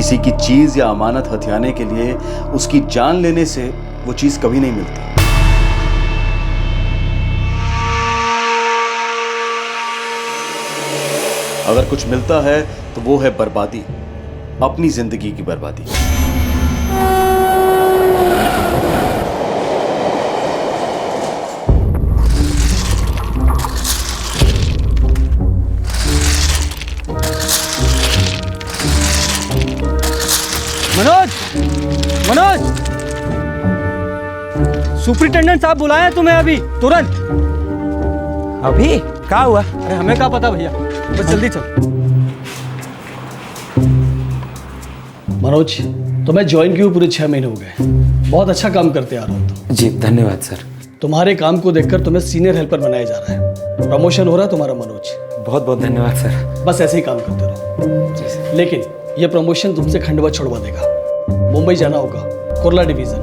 किसी की चीज या अमानत हथियाने के लिए उसकी जान लेने से वो चीज कभी नहीं मिलती। अगर कुछ मिलता है तो वो है बर्बादी, अपनी जिंदगी की बर्बादी। मनोज, मनोज, सुपरिटेंडेंट साहब बुलाए तुम्हें अभी, तुरंत। अभी क्या हुआ? अरे हमें क्या पता भैया, बस जल्दी चल। मनोज, तुम्हें ज्वाइन किए पूरे 6 महीने हो गए। बहुत अच्छा काम करते आ रहे हो तुम। जी धन्यवाद सर। तुम्हारे काम को देखकर तुम्हें सीनियर हेल्पर बनाया जा रहा है। प्रमोशन हो रहा है तुम्हारा मनोज। बहुत बहुत धन्यवाद सर। बस ऐसे ही काम करते रहो। लेकिन ये प्रमोशन तुमसे खंडवा छुड़वा देगा। मुंबई जाना होगा, कुर्ला डिवीजन।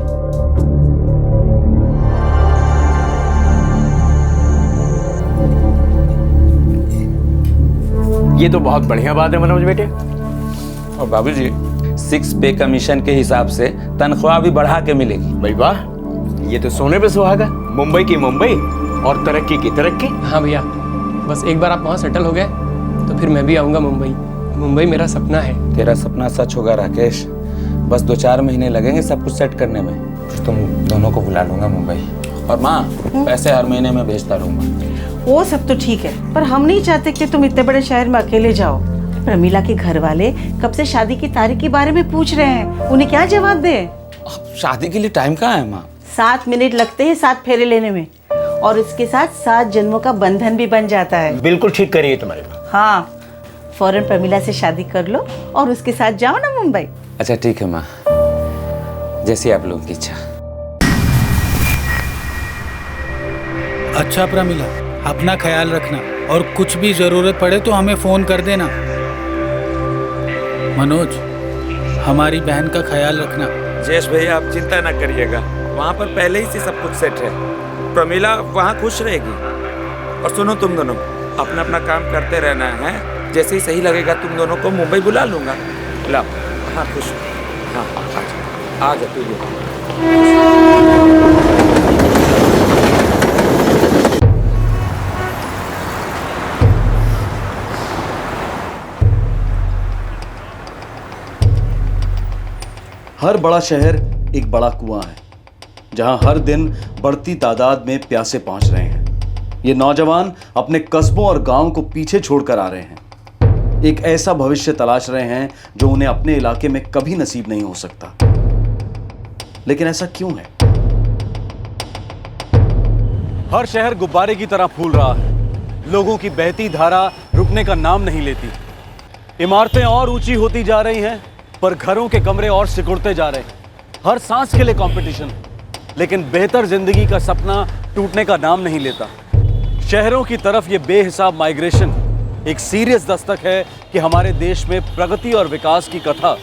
ये तो बहुत बढ़िया बात है मनोज बेटे। और बाबूजी 6 पे कमीशन के हिसाब से तनख्वाह भी बढ़ा के मिलेगी। भाई वाह, ये तो सोने पे सुहागा। मुंबई की मुंबई और तरक्की की तरक्की। हाँ भैया, बस एक बार आप वहाँ सेटल हो गए तो फिर मैं भी आऊँगा मुंबई। मुंबई मेरा सपना है। तेरा सपना सच होगा राकेश। बस 2-4 महीने लगेंगे सब कुछ सेट करने में। फिर तुम दोनों को बुला लूंगा मुंबई। और माँ, पैसे हर महीने में भेजता रहूंगा। वो सब तो ठीक है, पर हम नहीं चाहते कि तुम इतने बड़े शहर में अकेले जाओ। प्रमीला के घर वाले कब से शादी की तारीख के बारे में पूछ रहे हैं, उन्हें क्या जवाब दे? शादी के लिए टाइम कहाँ है माँ? 7 मिनट लगते हैं 7 फेरे लेने में, और इसके साथ 7 जन्मों का बंधन भी बन जाता है। बिल्कुल ठीक करिए तुम्हारी बात। हाँ, फौरन प्रमीला से शादी कर लो और उसके साथ जाओ ना मुंबई। अच्छा ठीक है माँ, जैसी आप लोगों की इच्छा। अच्छा प्रमिला, अपना ख्याल रखना और कुछ भी जरूरत पड़े तो हमें फोन कर देना। मनोज, हमारी बहन का ख्याल रखना। जयेश भैया आप चिंता ना करिएगा, वहाँ पर पहले ही से सब कुछ सेट है। प्रमिला वहाँ खुश रहेगी। और सुनो, तुम दोनों अपना अपना काम करते रहना है। जैसे ही सही लगेगा तुम दोनों को मुंबई बुला लूंगा। लाओ। हाँ खुश। हाँ आ जा तू। हर बड़ा शहर एक बड़ा कुआं है, जहां हर दिन बढ़ती तादाद में प्यासे पहुंच रहे हैं। ये नौजवान अपने कस्बों और गांव को पीछे छोड़कर आ रहे हैं। एक ऐसा भविष्य तलाश रहे हैं जो उन्हें अपने इलाके में कभी नसीब नहीं हो सकता। लेकिन ऐसा क्यों है? हर शहर गुब्बारे की तरह फूल रहा है। लोगों की बहती धारा रुकने का नाम नहीं लेती। इमारतें और ऊंची होती जा रही हैं, पर घरों के कमरे और सिकुड़ते जा रहे हैं। हर सांस के लिए कंपटीशन, लेकिन बेहतर जिंदगी का सपना टूटने का नाम नहीं लेता। शहरों की तरफ ये बेहिसाब माइग्रेशन एक सीरियस दस्तक है कि हमारे देश में प्रगति और विकास की कथा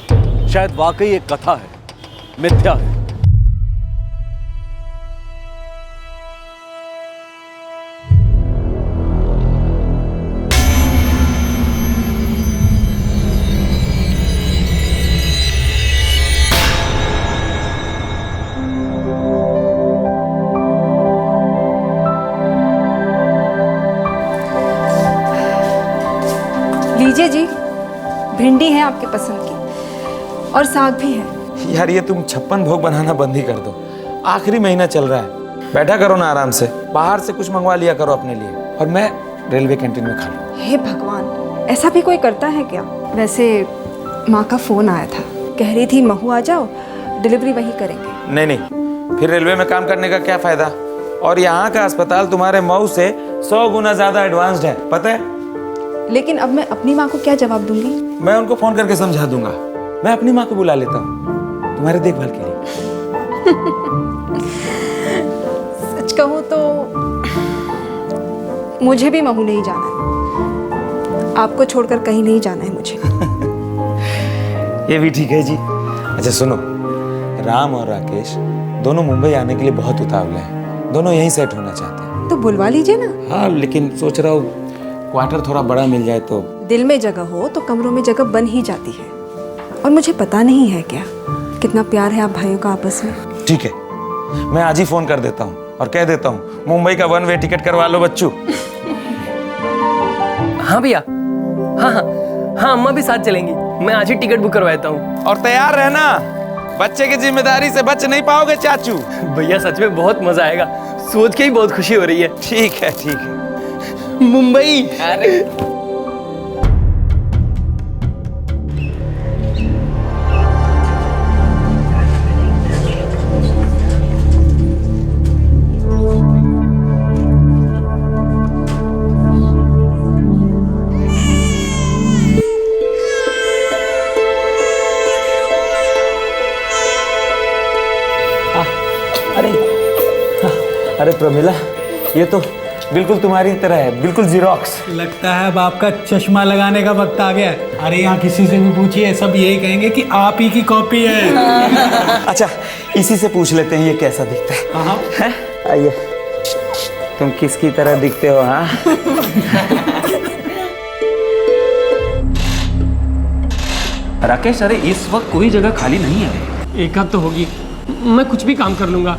शायद वाकई एक कथा है, मिथ्या है। लीजिए जी, भिंडी है आपके पसंद की और साग भी है। यार ये तुम 56 भोग बनाना बंद ही कर दो। आखिरी महीना चल रहा है, बैठा करो ना आराम से। बाहर से कुछ मंगवा लिया करो अपने लिए, और मैं रेलवे कैंटीन में खा लूँ। हे भगवान, ऐसा भी कोई करता है क्या? वैसे माँ का फोन आया था, कह रही थी महू आ जाओ, डिलीवरी वही करेंगे। नहीं, फिर रेलवे में काम करने का क्या फायदा? और यहाँ का अस्पताल तुम्हारे मऊ से 100 गुना ज्यादा एडवांस्ड है, पता है? लेकिन अब मैं अपनी माँ को क्या जवाब दूंगी? मैं उनको फोन करके समझा दूंगा। मैं अपनी माँ को बुला लेता हूँ तुम्हारे देखभाल के लिए। सच कहूँ तो मुझे भी महू नहीं जाना है। आपको छोड़कर कहीं नहीं जाना है मुझे। ये भी ठीक है जी। अच्छा सुनो, राम और राकेश दोनों मुंबई आने के लिए बहुत उतावले हैं। दोनों यहीं सेट होना चाहते हैं। तो बुलवा लीजिए ना। हाँ, लेकिन सोच रहा हूँ क्वार्टर थोड़ा बड़ा मिल जाए तो। दिल में जगह हो तो कमरों में जगह बन ही जाती है। और मुझे पता नहीं है क्या कितना प्यार है आप भाइयों का आपस में। ठीक है, मैं आज ही फोन कर देता हूँ और कह देता हूँ मुंबई का 1 वे टिकट करवा लो बच्चू। हाँ भैया, हाँ हाँ हाँ, अम्मा भी साथ चलेंगी। मैं आज ही टिकट बुक करवाता हूँ। और तैयार रहना, बच्चे की जिम्मेदारी से बच नहीं पाओगे चाचू। भैया सच में बहुत मजा आएगा, सोच के ही बहुत खुशी हो रही है। ठीक है ठीक है। मुंबई। अरे अरे प्रमिला, ये तो बिल्कुल तुम्हारी तरह है, बिल्कुल जीरोक्स। लगता है अब आपका चश्मा लगाने का वक्त आ गया है। अरे यहाँ किसी से भी पूछिए, सब यही कहेंगे कि आप ही की कॉपी है। अच्छा, इसी से पूछ लेते हैं ये कैसा दिखता है। हाँ हैं? आइए, तुम किसकी तरह दिखते हो? हाँ राकेश, अरे इस वक्त कोई जगह खाली नहीं है। एक आध तो होगी, मैं कुछ भी काम कर लूँगा,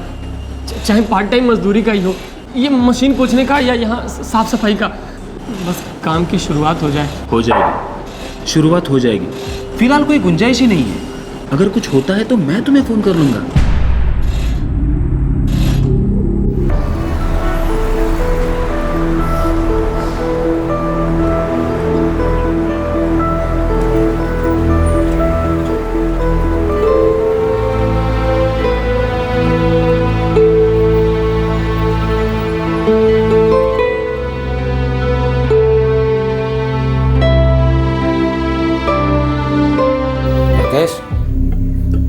चाहे पार्ट टाइम मजदूरी का ही हो, ये मशीन पोंछने का या यहाँ साफ सफाई का, बस काम की शुरुआत हो जाए। हो जाएगी, शुरुआत हो जाएगी। फिलहाल कोई गुंजाइश ही नहीं है। अगर कुछ होता है तो मैं तुम्हें फोन कर लूंगा।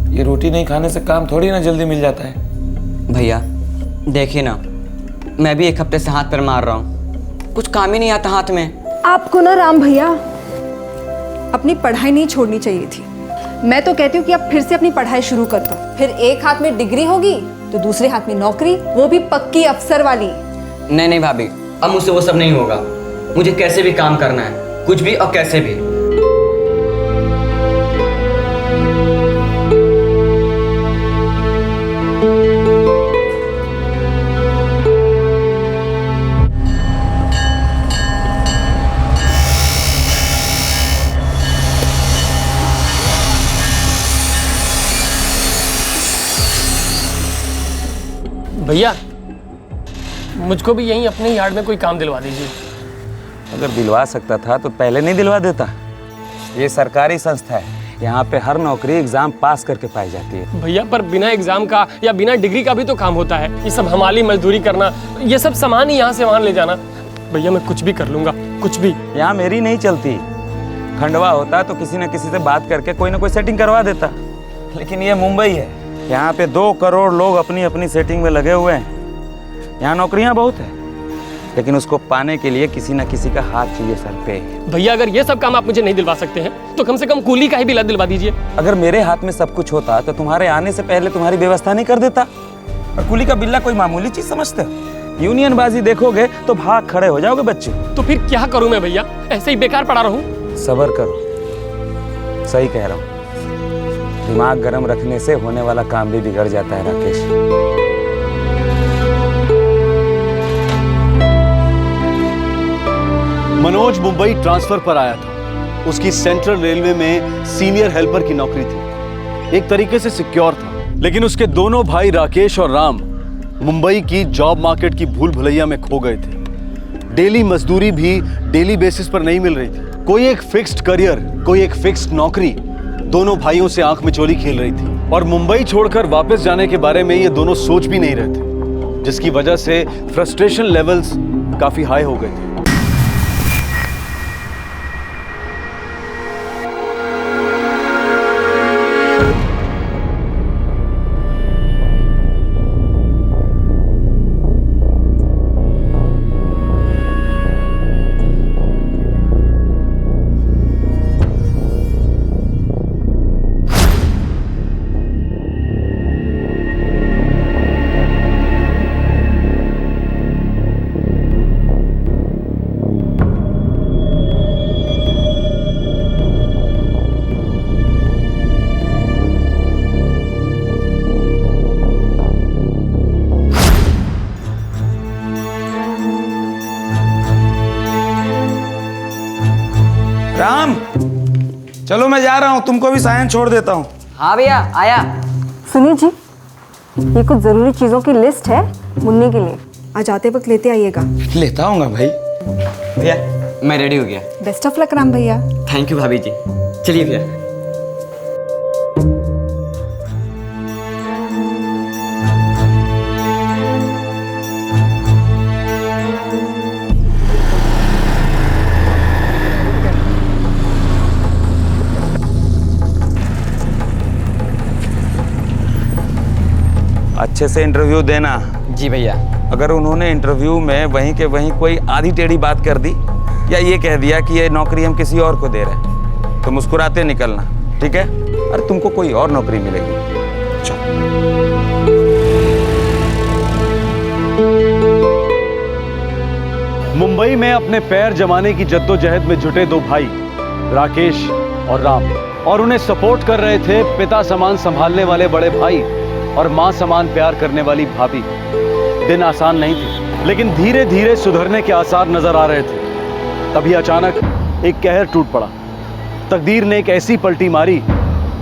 ये रोटी नहीं खाने से काम थोड़ी ना जल्दी मिल जाता है। भैया देखिए ना, मैं भी 1 हफ्ते से हाथ पैर मार रहा हूँ, कुछ काम ही नहीं आता हाथ में। आपको ना राम भैया अपनी पढ़ाई नहीं छोड़नी चाहिए थी। मैं तो कहती हूँ कि आप फिर से अपनी पढ़ाई शुरू कर दो, फिर एक हाथ में डिग्री होगी तो दूसरे हाथ में नौकरी, वो भी पक्की अफसर वाली। नहीं नहीं भाभी, अब मुझसे वो सब नहीं होगा। मुझे कैसे भी काम करना है, कुछ भी और कैसे भी। भैया मुझको भी यहीं अपने यार्ड में कोई काम दिलवा दीजिए। अगर दिलवा सकता था तो पहले नहीं दिलवा देता। ये सरकारी संस्था है, यहाँ पे हर नौकरी एग्जाम पास करके पाई जाती है। भैया पर बिना एग्जाम का या बिना डिग्री का भी तो काम होता है। ये सब हमाली मजदूरी करना, ये सब सामान ही यहाँ से वहाँ ले जाना। भैया मैं कुछ भी कर लूंगा, कुछ भी। यहाँ मेरी नहीं चलती। खंडवा होता तो किसी न किसी से बात करके कोई ना कोई सेटिंग करवा देता, लेकिन ये मुंबई है, यहाँ पे 2 करोड़ लोग अपनी अपनी सेटिंग में लगे हुए हैं। यहाँ नौकरियाँ बहुत है, लेकिन उसको पाने के लिए किसी न किसी का हाथ चाहिए सर पे। भैया अगर ये सब काम आप मुझे नहीं दिलवा सकते हैं तो कम से कम कूली का ही बिल दिलवा दीजिए। अगर मेरे हाथ में सब कुछ होता तो तुम्हारे आने से पहले तुम्हारी व्यवस्था नहीं कर देता। और कूली का बिल्ला कोई मामूली चीज समझते हो? यूनियन बाजी देखोगे तो भाग खड़े हो जाओगे बच्चे। तो फिर क्या करूं मैं भैया, ऐसे ही बेकार पड़ा रहूं? सब्र करो, सही कह रहा हूँ। दिमाग गर्म रखने से होने वाला काम भी बिगड़ जाता है राकेश। मनोज मुंबई ट्रांसफर पर आया था। उसकी सेंट्रल रेलवे में सीनियर हेल्पर की नौकरी थी, एक तरीके से सिक्योर था। लेकिन उसके दोनों भाई राकेश और राम मुंबई की जॉब मार्केट की भूल भुलैया में खो गए थे। डेली मजदूरी भी डेली बेसिस पर नहीं मिल रही थी। कोई एक फिक्स्ड करियर, कोई एक फिक्स्ड नौकरी दोनों भाइयों से आंख मिचौली खेल रही थी। और मुंबई छोड़कर वापस जाने के बारे में ये दोनों सोच भी नहीं रहे थे, जिसकी वजह से फ्रस्ट्रेशन लेवल्स काफी हाई हो गए थे। चलो मैं जा रहा हूँ, तुमको भी सायन छोड़ देता हूँ। हाँ भैया आया। सुनिए जी, ये कुछ ज़रूरी चीज़ों की लिस्ट है मुन्नी के लिए, आज आते वक्त लेते आइएगा। लेता हूँगा भाई। भैया मैं रेडी हो गया। बेस्ट ऑफ लक राम भैया। थैंक यू भाभी जी। चलिए भैया। अच्छे से इंटरव्यू देना। जी भैया। अगर उन्होंने इंटरव्यू में वहीं के वहीं कोई आधी टेढ़ी बात कर दी या ये कह दिया कि ये नौकरी हम किसी और को दे रहे हैं, तो मुस्कुराते निकलना, ठीक है? अरे तुमको कोई और नौकरी मिलेगी। चलो। मुंबई में अपने पैर जमाने की जद्दोजहद में जुटे दो भाई राकेश और राम, और उन्हें सपोर्ट कर रहे थे पिता समान संभालने वाले बड़े भाई और मां समान प्यार करने वाली भाभी। दिन आसान नहीं थे, लेकिन धीरे धीरे सुधरने के आसार नजर आ रहे थे। तभी अचानक एक कहर टूट पड़ा। तकदीर ने एक ऐसी पलटी मारी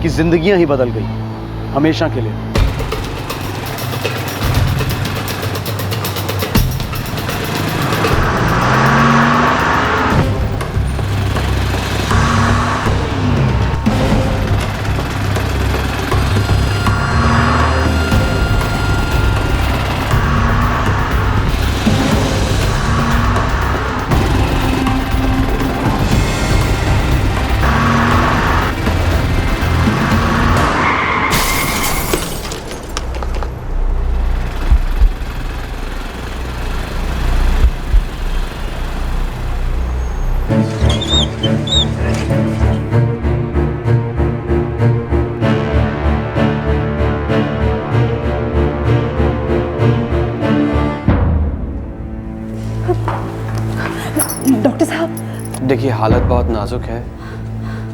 कि जिंदगियां ही बदल गई, हमेशा के लिए। डॉक्टर साहब, देखिए हालत बहुत नाजुक है,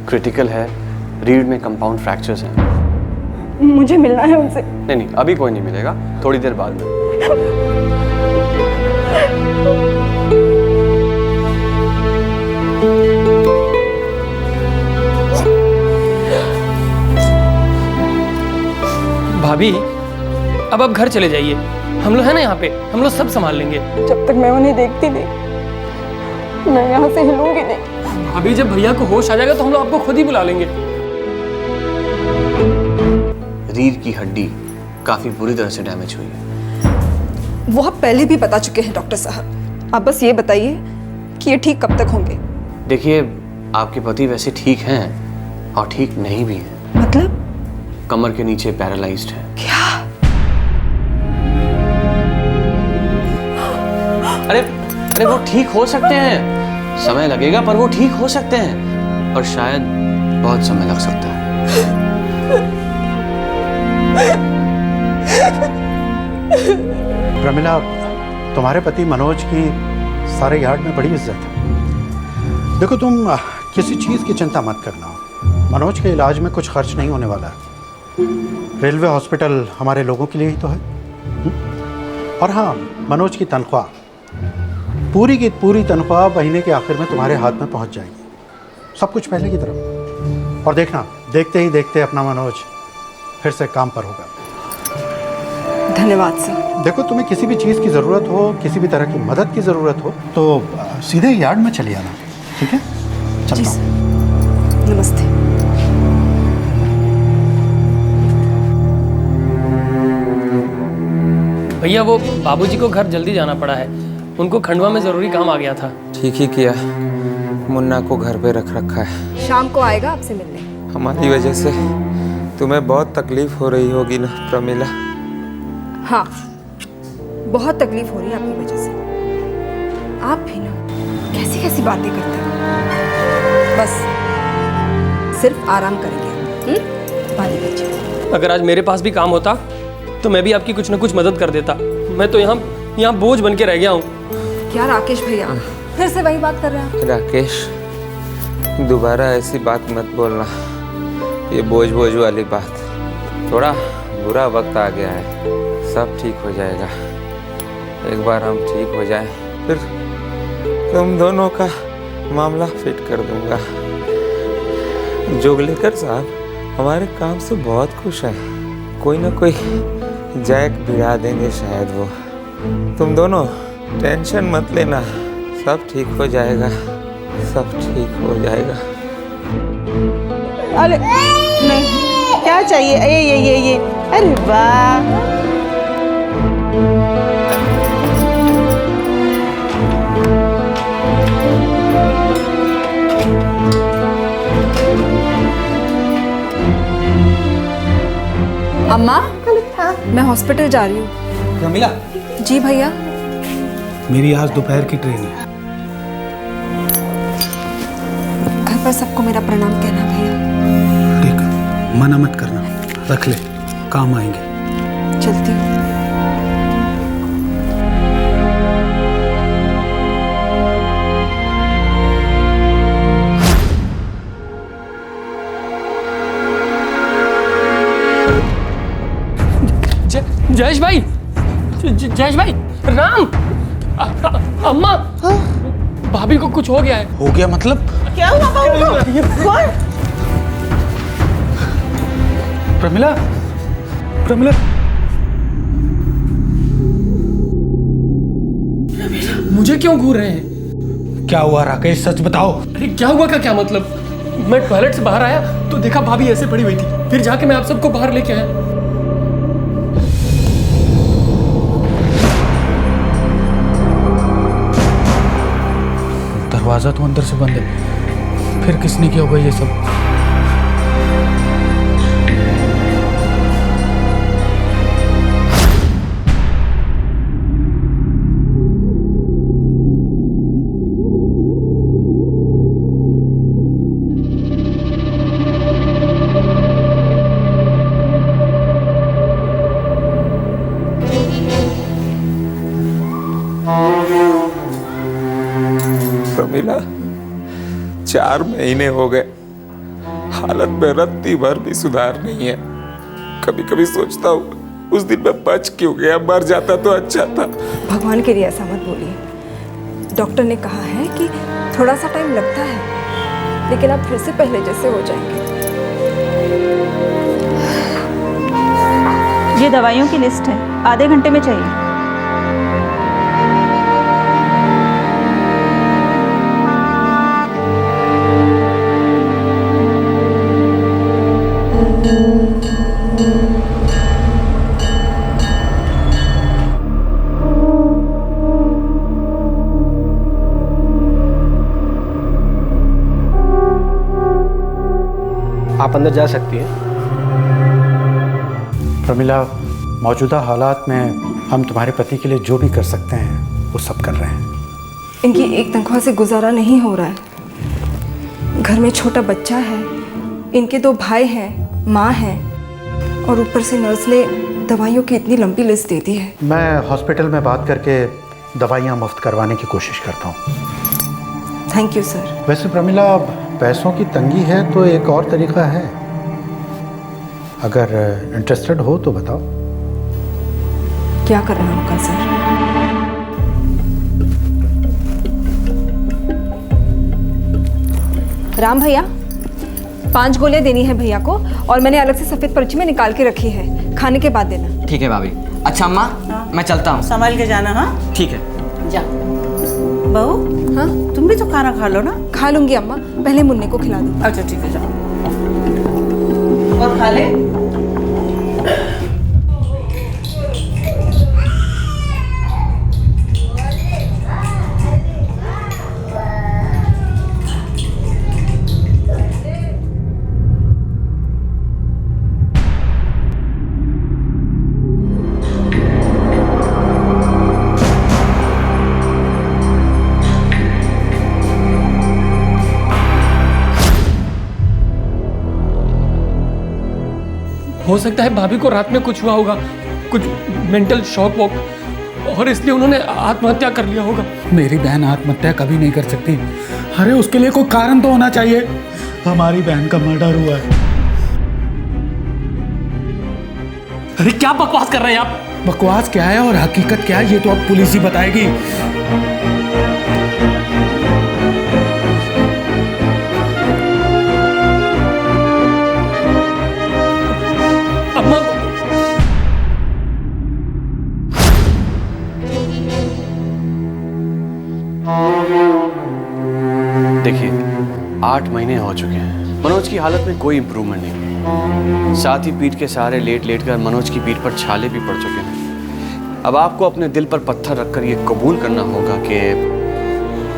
क्रिटिकल है, रीढ़ में कंपाउंड फ्रैक्चर्स हैं। मुझे मिलना है उनसे। नहीं अभी कोई नहीं मिलेगा, थोड़ी देर बाद में। भाभी अब आप घर चले जाइए, हम लोग हैं ना यहाँ पे, हम लोग सब संभाल लेंगे। जब तक मैं उन्हें देखती नहीं, मैं यहाँ से हिलूंगी नहीं। भाभी जब भैया को होश आ जाएगा तो हम लोग आपको खुद ही बुला लेंगे। रीढ़ की हड्डी काफी बुरी तरह से डैमेज हुई है। वो आप पहले भी बता चुके हैं डॉक्टर साहब, आप बस ये बताइए कि ये ठीक कब तक होंगे। देखिए आपके पति वैसे ठीक हैं और ठीक नहीं भी हैं। मतलब? कमर के नीचे पैरालाइज्ड है। क्या? अरे वो ठीक हो सकते हैं, समय लगेगा पर वो ठीक हो सकते हैं, और शायद बहुत समय लग सकता है। प्रमिला, तुम्हारे पति मनोज की सारे यार्ड में बड़ी इज्जत है। देखो तुम किसी चीज़ की चिंता मत करना, मनोज के इलाज में कुछ खर्च नहीं होने वाला है। रेलवे हॉस्पिटल हमारे लोगों के लिए ही तो है। और हाँ, मनोज की तनख्वाह, पूरी की पूरी तनख्वाह महीने के आखिर में तुम्हारे हाथ में पहुंच जाएगी, सब कुछ पहले की तरह। और देखना, देखते ही देखते अपना मनोज फिर से काम पर होगा। धन्यवाद सर। देखो तुम्हें किसी भी चीज़ की ज़रूरत हो, किसी भी तरह की मदद की ज़रूरत हो तो सीधे यार्ड में चले आना, ठीक है? चलता हूँ। नमस्ते। भैया वो बाबूजी को घर जल्दी जाना पड़ा है, उनको खंडवा में ज़रूरी काम आ गया था। ठीक ही किया, मुन्ना को घर पे रख रखा है। शाम को आएगा आपसे मिलने। हमारी वजह से तुम्हें बहुत तकलीफ हो रही होगी ना प्रमिला? हाँ, बहुत तकलीफ हो रही है आपकी वजह से। आप भी ना कैसी कैसी बातें करते हैं। बस सिर्फ आराम करेंगे। पानी लीजिए। अगर आज मेरे पास भी काम होता तो मैं भी आपकी कुछ ना कुछ मदद कर देता। मैं तो यहाँ बोझ बन के रह गया हूँ। क्या राकेश भैया फिर से वही बात कर रहे हैं? राकेश, दोबारा ऐसी बात मत बोलना, ये बोझ वाली बात। थोड़ा बुरा वक्त आ गया है, सब ठीक हो जाएगा। एक बार हम ठीक हो जाए फिर तुम दोनों का मामला फिट कर दूंगा। जोगलेकर साहब हमारे काम से बहुत खुश है। कोई ना कोई जैक भिड़ा देंगे शायद वो। तुम दोनों टेंशन मत लेना, सब ठीक हो जाएगा, सब ठीक हो जाएगा। अरे नहीं, क्या चाहिए? ये अरे वाह, अम्मा मैं हॉस्पिटल जा रही हूँ। प्रमिला, जी भैया। मेरी आज दोपहर की ट्रेन है। घर पर सबको मेरा प्रणाम कहना भैया। ठीक है, मना मत करना, रख ले, काम आएंगे। चलती हूँ। जयेश भाई, जयेश भाई, राम, अम्मा, भाभी को कुछ हो गया है। हो गया मतलब? क्या हुआ बाबू को? प्रमिला, प्रमिला, मुझे क्यों घूर रहे हैं? क्या हुआ राकेश, सच बताओ। अरे क्या हुआ का क्या मतलब? मैं टॉयलेट से बाहर आया तो देखा भाभी ऐसे पड़ी हुई थी, फिर जाके मैं आप सबको बाहर लेके आया। दरवाजा तो अंदर से बंद है, फिर किसने किया होगा ये सब? प्रमिला, 4 महीने हो गए, हालत में रत्ती भर भी सुधार नहीं है। कभी कभी सोचता हूँ उस दिन मैं बच क्यों गया, मर जाता तो अच्छा था। भगवान के लिए ऐसा मत बोलिए। डॉक्टर ने कहा है कि थोड़ा सा टाइम लगता है, लेकिन आप फिर से पहले जैसे हो जाएंगे। ये दवाइयों की लिस्ट है, आधे घंटे में चाहिए। आप अंदर जा सकती हैं। प्रमिला, मौजूदा हालात में हम तुम्हारे पति के लिए जो भी कर सकते हैं वो सब कर रहे हैं। इनकी एक तनख्वाह से गुजारा नहीं हो रहा है। घर में छोटा बच्चा है, इनके 2 भाई हैं, माँ है, और ऊपर से नर्स ने दवाइयों की इतनी लंबी लिस्ट दे दी है। मैं हॉस्पिटल में बात करके दवाइयाँ मुफ्त करवाने की कोशिश करता हूँ। Thank you sir. वैसे प्रमिला, पैसों की तंगी है तो एक और तरीका है, अगर इंटरेस्टेड हो तो बताओ। क्या करना होगा सर? राम भैया, 5 गोलियां देनी है भैया को, और मैंने अलग से सफेद पर्ची में निकाल के रखी है, खाने के बाद देना। ठीक है भाभी। अच्छा अम्मा, मैं चलता हूँ। संभाल के जाना। हाँ ठीक है। जा। बहू, हाँ तुम भी तो खाना खा लो ना। खा लूंगी अम्मा, पहले मुन्ने को खिला दो। अच्छा ठीक है, जाओ और खा ले। हो सकता है भाभी को रात में कुछ हुआ होगा, कुछ मेंटल शॉक वॉक, और इसलिए उन्होंने आत्महत्या कर लिया होगा। मेरी बहन आत्महत्या कभी नहीं कर सकती। अरे उसके लिए कोई कारण तो होना चाहिए। हमारी बहन का मर्डर हुआ है। अरे क्या बकवास कर रहे हैं आप? बकवास क्या है और हकीकत क्या है ये तो अब पुलिस ही बताएगी। 8 महीने हो चुके हैं। मनोज की हालत में कोई इम्प्रूवमेंट नहीं हुई। साथ ही पीठ के सहारे लेट लेट कर मनोज की पीठ पर छाले भी पड़ चुके हैं। अब आपको अपने दिल पर पत्थर रखकर ये कबूल करना होगा कि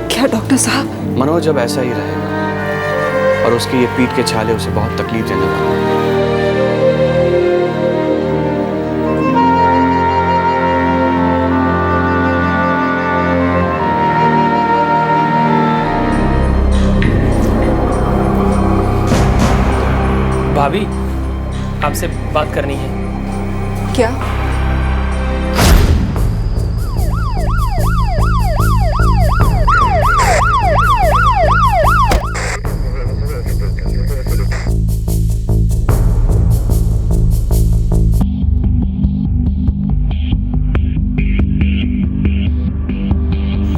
क्या डॉक्टर साहब? मनोज अब ऐसा ही रहेगा और उसके ये पीठ के छाले उसे बहुत तकलीफ देने वाले हैं। भाभी, आपसे बात करनी है। क्या?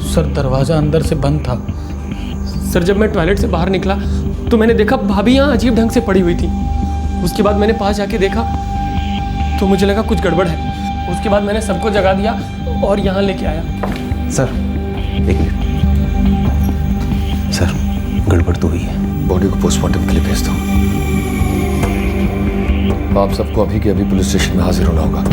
सर दरवाज़ा अंदर से बंद था। सर जब मैं टॉयलेट से बाहर निकला तो मैंने देखा भाभी यहाँ अजीब ढंग से पड़ी हुई थी। उसके बाद मैंने पास जाके देखा तो मुझे लगा कुछ गड़बड़ है। उसके बाद मैंने सबको जगा दिया और यहाँ लेके आया। सर एक मिनट सर, गड़बड़ तो हुई है, बॉडी को पोस्टमार्टम के लिए भेज दो। आप सबको अभी के अभी पुलिस स्टेशन में हाजिर होना होगा।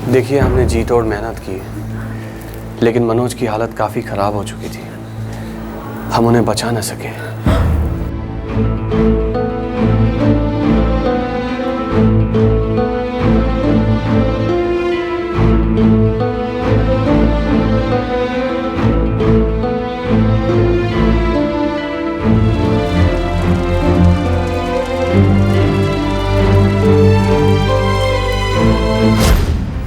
देखिए, हमने जी तोड़ मेहनत की, लेकिन मनोज की हालत काफ़ी ख़राब हो चुकी थी। हम उन्हें बचा न सके।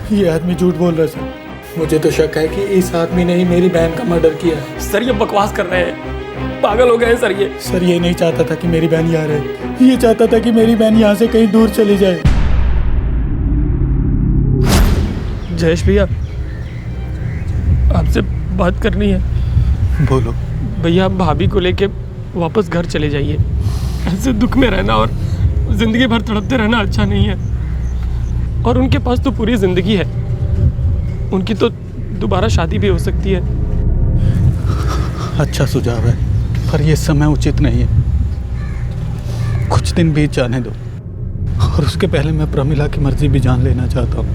ये आदमी झूठ बोल रहा है सर। मुझे तो शक है कि इस आदमी ने ही मेरी बहन का मर्डर किया है। सर ये बकवास कर रहे हैं, पागल हो गए हैं सर ये। सर ये नहीं चाहता था कि मेरी बहन यहाँ रहे, ये चाहता था कि मेरी बहन यहाँ से कहीं दूर चली जाए। जयेश भैया, आपसे बात करनी है। बोलो। भैया, भाभी को लेके वापस घर चले जाइए। ऐसे दुख में रहना और जिंदगी भर तड़पते रहना अच्छा नहीं है। और उनके पास तो पूरी जिंदगी है, उनकी तो दोबारा शादी भी हो सकती है। अच्छा सुझाव है, पर यह समय उचित नहीं है। कुछ दिन बीत जाने दो, और उसके पहले मैं प्रमिला की मर्जी भी जान लेना चाहता हूँ।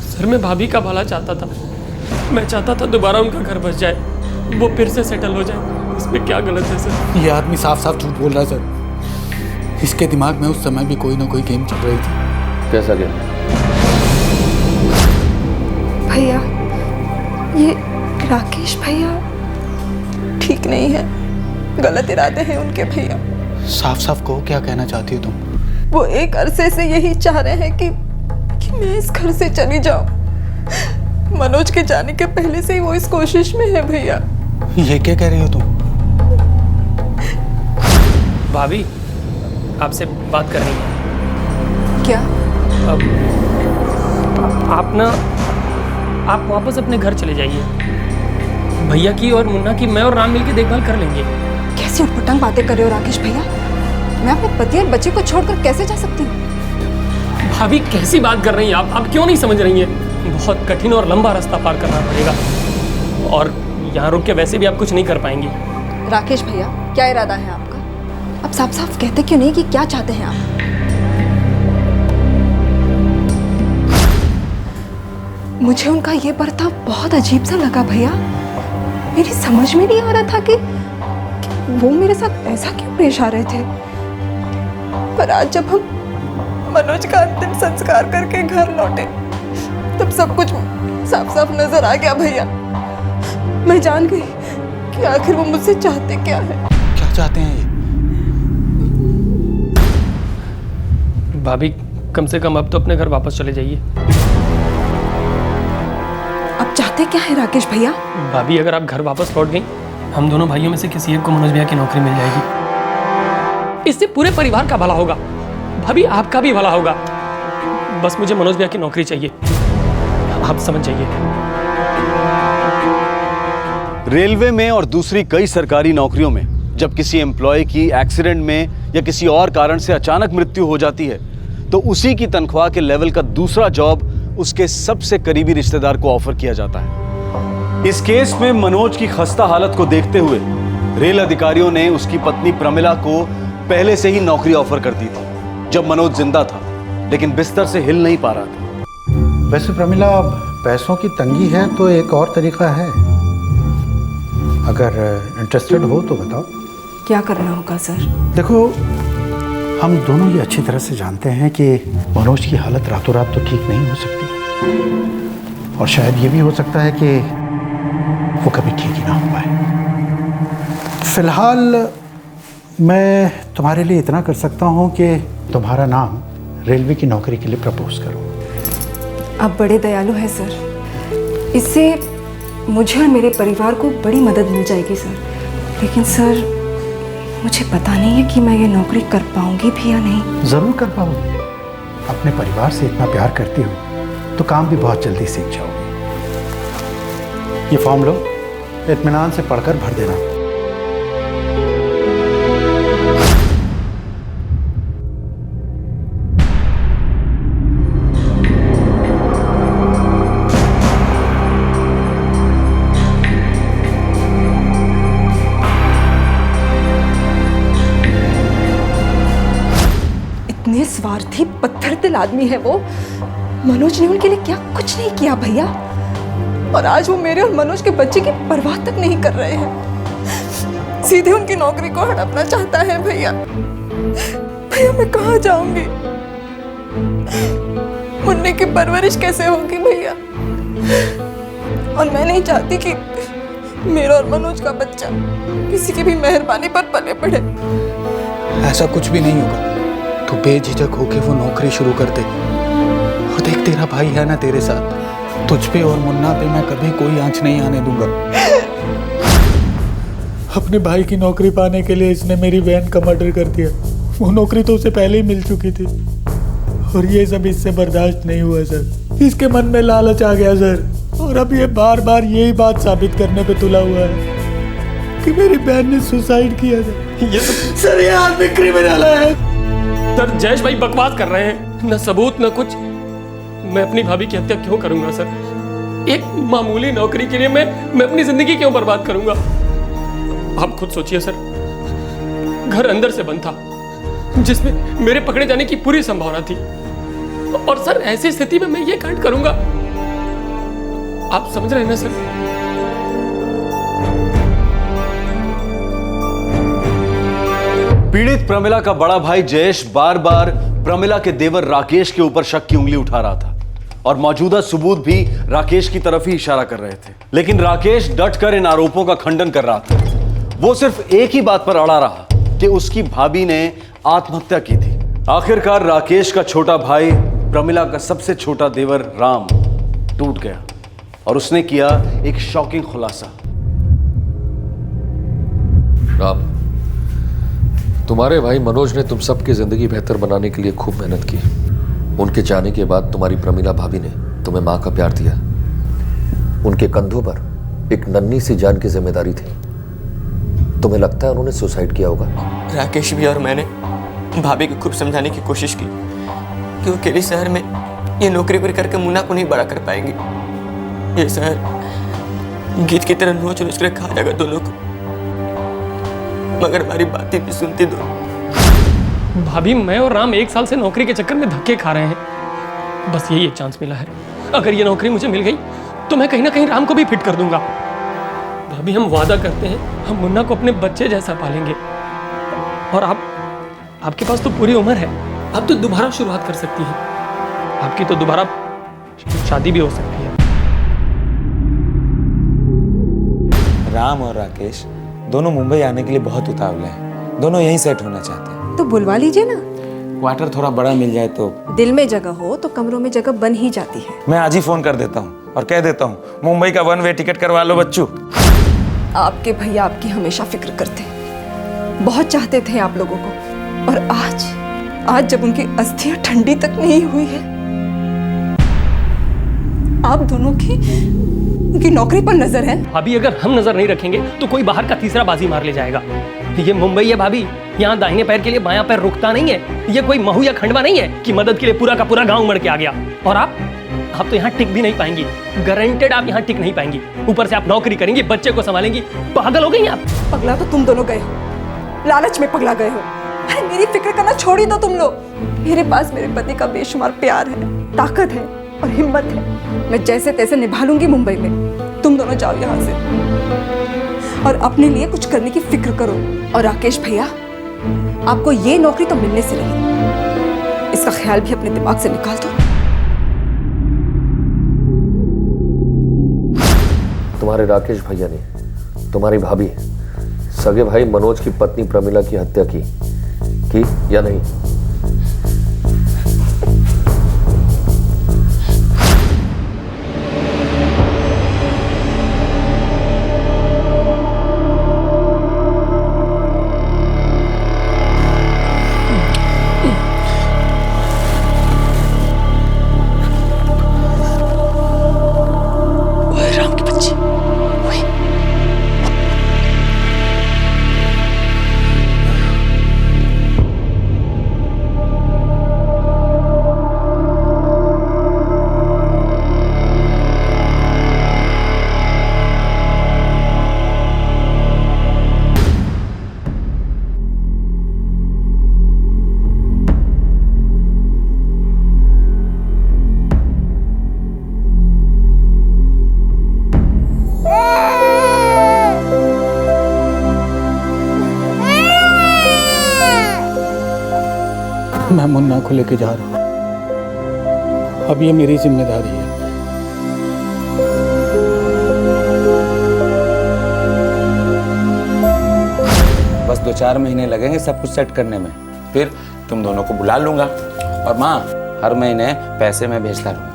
सर मैं भाभी का भला चाहता था। मैं चाहता था दोबारा उनका घर बस जाए, वो फिर से सेटल हो जाए। इसमें क्या गलत है सर? ये आदमी साफ साफ झूठ बोल रहा है सर। इसके दिमाग में उस समय भी कोई ना कोई गेम चल रही थी। कैसा गेम? भैया, ये राकेश भैया ठीक नहीं है, गलत इरादे हैं उनके भैया। साफ साफ कहो, क्या कहना चाहती हो तुम? वो एक अरसे से यही चाह रहे हैं कि मैं इस घर से चली जाऊं। मनोज के जाने के पहले से ही वो इस कोशिश में है भैया। ये क्या कह रही हो तुम? भाभी, आपसे बात करनी है। क्या? अब आप वापस अपने घर चले जाइए। भैया की और मुन्ना की मैं और राम मिलकर देखभाल कर लेंगे। कैसी उटपटांग बातें कर रहे हो राकेश भैया? मैं अपने पति और बच्चे को छोड़कर कैसे जा सकती हूँ? भाभी कैसी बात कर रही हैं आप क्यों नहीं समझ रही हैं? बहुत कठिन और लंबा रास्ता पार करना पड़ेगा, और यहाँ रुक के वैसे भी आप कुछ नहीं कर पाएंगी। राकेश भैया, क्या इरादा है आपका? आप साफ साफ कहते क्यों नहीं कि क्या चाहते हैं आप? मुझे उनका ये बर्ताव बहुत अजीब सा लगा भैया। मेरी समझ में नहीं आ रहा था कि वो मेरे साथ ऐसा क्यों पेश आ रहे थे। पर आज जब हम मनोज का अंतिम संस्कार करके घर लौटे, तब सब कुछ साफ साफ नजर आ गया भैया। मैं जान गई कि आखिर वो मुझसे चाहते क्या है। क्या चाहते हैं ये? भाभी, कम से कम अब तो अपने घर वापस चले जाइए। अब चाहते क्या है राकेश भैया? भाभी, अगर आप घर वापस लौट गई हम दोनों भाइयों में से किसी एक को मनोज भैया की नौकरी मिल जाएगी। इससे पूरे परिवार का भला होगा, भाभी आपका भी भला होगा। बस मुझे मनोज भैया की नौकरी चाहिए, आप समझ जाइए। रेलवे में और दूसरी कई सरकारी नौकरियों में जब किसी एम्प्लॉय की एक्सीडेंट में या किसी और कारण से अचानक मृत्यु हो जाती है तो उसी की तनख्वाह के लेवल का दूसरा जॉब उसके सबसे करीबी रिश्तेदार को ऑफर किया जाता है। इस केस में मनोज की खस्ता हालत को देखते हुए रेल अधिकारियों ने उसकी पत्नी प्रमिला को पहले से ही नौकरी ऑफर कर दी थी जब मनोज जिंदा था, लेकिन बिस्तर से हिल नहीं पा रहा था। वैसे प्रमिला, पैसों की तंगी है तो एक और तरीका है, अगर इंटरेस्टेड हो तो बताओ। क्या करना होगा सर? देखो, हम दोनों ये अच्छी तरह से जानते हैं कि मनोज की हालत रातों रात तो ठीक नहीं हो सकती, और शायद ये भी हो सकता है कि वो कभी ठीक ही ना हो पाए। फिलहाल मैं तुम्हारे लिए इतना कर सकता हूँ कि तुम्हारा नाम रेलवे की नौकरी के लिए प्रपोज करूँ। आप बड़े दयालु हैं सर, इससे मुझे और मेरे परिवार को बड़ी मदद मिल जाएगी सर। लेकिन सर, मुझे पता नहीं है कि मैं ये नौकरी कर पाऊंगी भी या नहीं। ज़रूर कर पाओगे। अपने परिवार से इतना प्यार करती हो तो काम भी बहुत जल्दी सीख जाओगे। ये फॉर्म लो, इत्मीनान से पढ़कर भर देना। स्वार्थी पत्थर दिल आदमी है वो। मनोज ने उनके लिए क्या कुछ नहीं किया भैया, और आज वो मेरे और मनोज के बच्चे की परवाह तक नहीं कर रहे हैं, सीधे उनकी नौकरी को हड़पना चाहता है। भैया भैया मैं कहाँ जाऊंगी? मुन्ने की परवरिश कैसे होगी भैया? और मैं नहीं चाहती कि मेरा और मनोज का बच्चा किसी की भी मेहरबानी पर पले पड़े। ऐसा कुछ भी नहीं होगा, तू बेझिझक होके वो नौकरी शुरू कर दे। और देख, तेरा भाई है ना तेरे साथ, तुझ पे और मुन्ना पे मैं कभी कोई आंच नहीं आने दूंगा। अपने भाई की नौकरी पाने के लिए इसने मेरी बहन का मर्डर कर दिया। वो नौकरी तो उसे पहले ही मिल चुकी थी, और ये सब इससे बर्दाश्त नहीं हुआ सर। इसके मन में लालच आ गया सर, और अब ये बार बार यही बात साबित करने पे तुला हुआ है कि मेरी बहन ने सुसाइड किया था। ये तो सर, ये आदमी क्रिमिनल है। सर, जयेश भाई बकवास कर रहे हैं, न सबूत न कुछ। मैं अपनी भाभी की हत्या क्यों करूंगा सर? एक मामूली नौकरी के लिए मैं अपनी जिंदगी क्यों बर्बाद करूंगा? आप खुद सोचिए सर, घर अंदर से बंद था जिसमें मेरे पकड़े जाने की पूरी संभावना थी, और सर ऐसी स्थिति में मैं ये कांड करूंगा? आप समझ रहे हैं ना सर? पीड़ित प्रमिला का बड़ा भाई जयेश बार बार प्रमिला के देवर राकेश के ऊपर शक की उंगली उठा रहा था, और मौजूदा सबूत भी राकेश की तरफ ही इशारा कर रहे थे। लेकिन राकेश डटकर इन आरोपों का खंडन कर रहा था। वो सिर्फ एक ही बात पर अड़ा रहा कि उसकी भाभी ने आत्महत्या की थी। आखिरकार राकेश का छोटा भाई प्रमिला का सबसे छोटा देवर राम टूट गया, और उसने किया एक शॉकिंग खुलासा। राम, तुम्हारे भाई मनोज ने तुम सबकी जिंदगी बेहतर बनाने के लिए खूब मेहनत की। उनके जाने के बाद तुम्हारी प्रमिला भाभी ने तुम्हें माँ का प्यार दिया। उनके कंधों पर एक नन्ही सी जान की जिम्मेदारी थी। तुम्हें लगता है उन्होंने सुसाइड किया होगा? राकेश भी और मैंने भाभी को खूब समझाने की कोशिश की कि वो अकेले शहर में ये नौकरी वोकरी करके मुन्ना को नहीं बड़ा कर पाएंगे। ये शहर गीत की तरह नोच नोच कर खा जाएगा दोनों को, मगर हमारी बातें भी सुनती दो। भाभी, मैं और राम 1 साल से नौकरी के चक्कर में धक्के खा रहे हैं। बस यही एक चांस मिला है। अगर ये नौकरी मुझे मिल गई तो मैं कहीं ना कहीं राम को भी फिट कर दूंगा। भाभी, हम वादा करते हैं हम मुन्ना को अपने बच्चे जैसा पालेंगे। और आपके पास तो पूरी उम्र है, आप तो दोबारा शुरुआत कर सकती हैं। आपकी तो दोबारा शादी भी हो सकती है। राम और राकेश दोनों मुंबई आने के लिए बहुत उतावले हैं। दोनों यहीं सेट होना चाहते हैं। तो बुलवा लीजिए ना। क्वार्टर थोड़ा बड़ा मिल जाए तो। दिल में जगह हो तो कमरों में जगह बन ही जाती है। मैं आज ही फोन कर देता हूँ और कह देता हूँ मुंबई का 1 वे टिकट करवा लो बच्चू। आपके भैया आपकी हमेशा फिक्र करते, बहुत चाहते थे आप लोगों को, और आज जब उनकी अस्थियां ठंडी तक नहीं हुई है, आप दोनों की उनकी नौकरी पर नजर है। भाभी अगर हम नजर नहीं रखेंगे तो कोई बाहर का तीसरा बाजी मार ले जाएगा। ये मुंबई है भाभी, यहाँ दाहिने पैर के लिए बायां पैर रुकता नहीं है। ये कोई महू या खंडवा नहीं है कि मदद के लिए पूरा का पूरा गांव उमड़ के आ गया। और आप तो यहाँ टिक भी नहीं पाएंगी, गारंटेड आप यहाँ टिक नहीं पाएंगी। ऊपर से आप नौकरी करेंगी, बच्चे को संभालेंगी, पागल हो गई आप। पगला तो तुम दोनों गए हो, लालच में पगला गए हो। अरे मेरी फिक्र करना छोड़ ही दो तुम लोग। मेरे पास मेरे पति का बेशुमार प्यार है, ताकत है और हिम्मत है। मैं जैसे तैसे निभा लूंगी मुंबई में। तुम दोनों जाओ यहाँ से और अपने लिए कुछ करने की फिक्र करो। और राकेश भैया, आपको ये नौकरी तो मिलने से रही, इसका ख्याल भी अपने दिमाग से निकाल दो। तुम्हारे राकेश भैया ने तुम्हारी भाभी सगे भाई मनोज की पत्नी प्रमिला की हत्या की या नहीं? मैं मुन्ना को लेके जा रहा हूँ, अब ये मेरी जिम्मेदारी है। बस 2-4 महीने लगेंगे सब कुछ सेट करने में, फिर तुम दोनों को बुला लूंगा और माँ हर महीने पैसे मैं भेजता रहूंगा।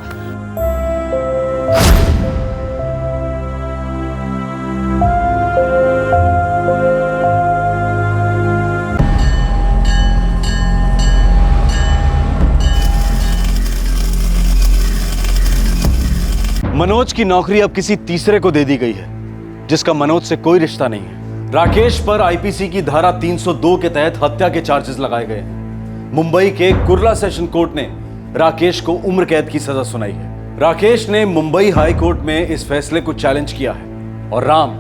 मनोज की नौकरी अब किसी तीसरे को दे दी गई है जिसका मनोज से कोई रिश्ता नहीं है। राकेश पर आईपीसी की धारा 302 के तहत हत्या के चार्जेस लगाए गए हैं। मुंबई के कुर्ला सेशन कोर्ट ने राकेश को उम्र कैद की सजा सुनाई है। राकेश ने मुंबई हाई कोर्ट में इस फैसले को चैलेंज किया है और राम,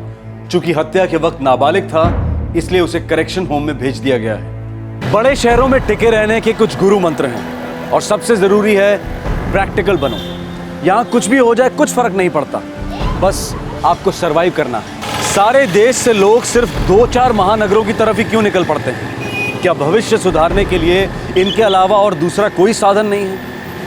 चूंकि हत्या के वक्त नाबालिग था, इसलिए उसे करेक्शन होम में भेज दिया गया है। बड़े शहरों में टिके रहने के कुछ गुरु मंत्र हैं और सबसे जरूरी है प्रैक्टिकल बनो। यहाँ कुछ भी हो जाए कुछ फर्क नहीं पड़ता, बस आपको सरवाइव करना है। सारे देश से लोग सिर्फ 2-4 महानगरों की तरफ ही क्यों निकल पड़ते हैं? क्या भविष्य सुधारने के लिए इनके अलावा और दूसरा कोई साधन नहीं है,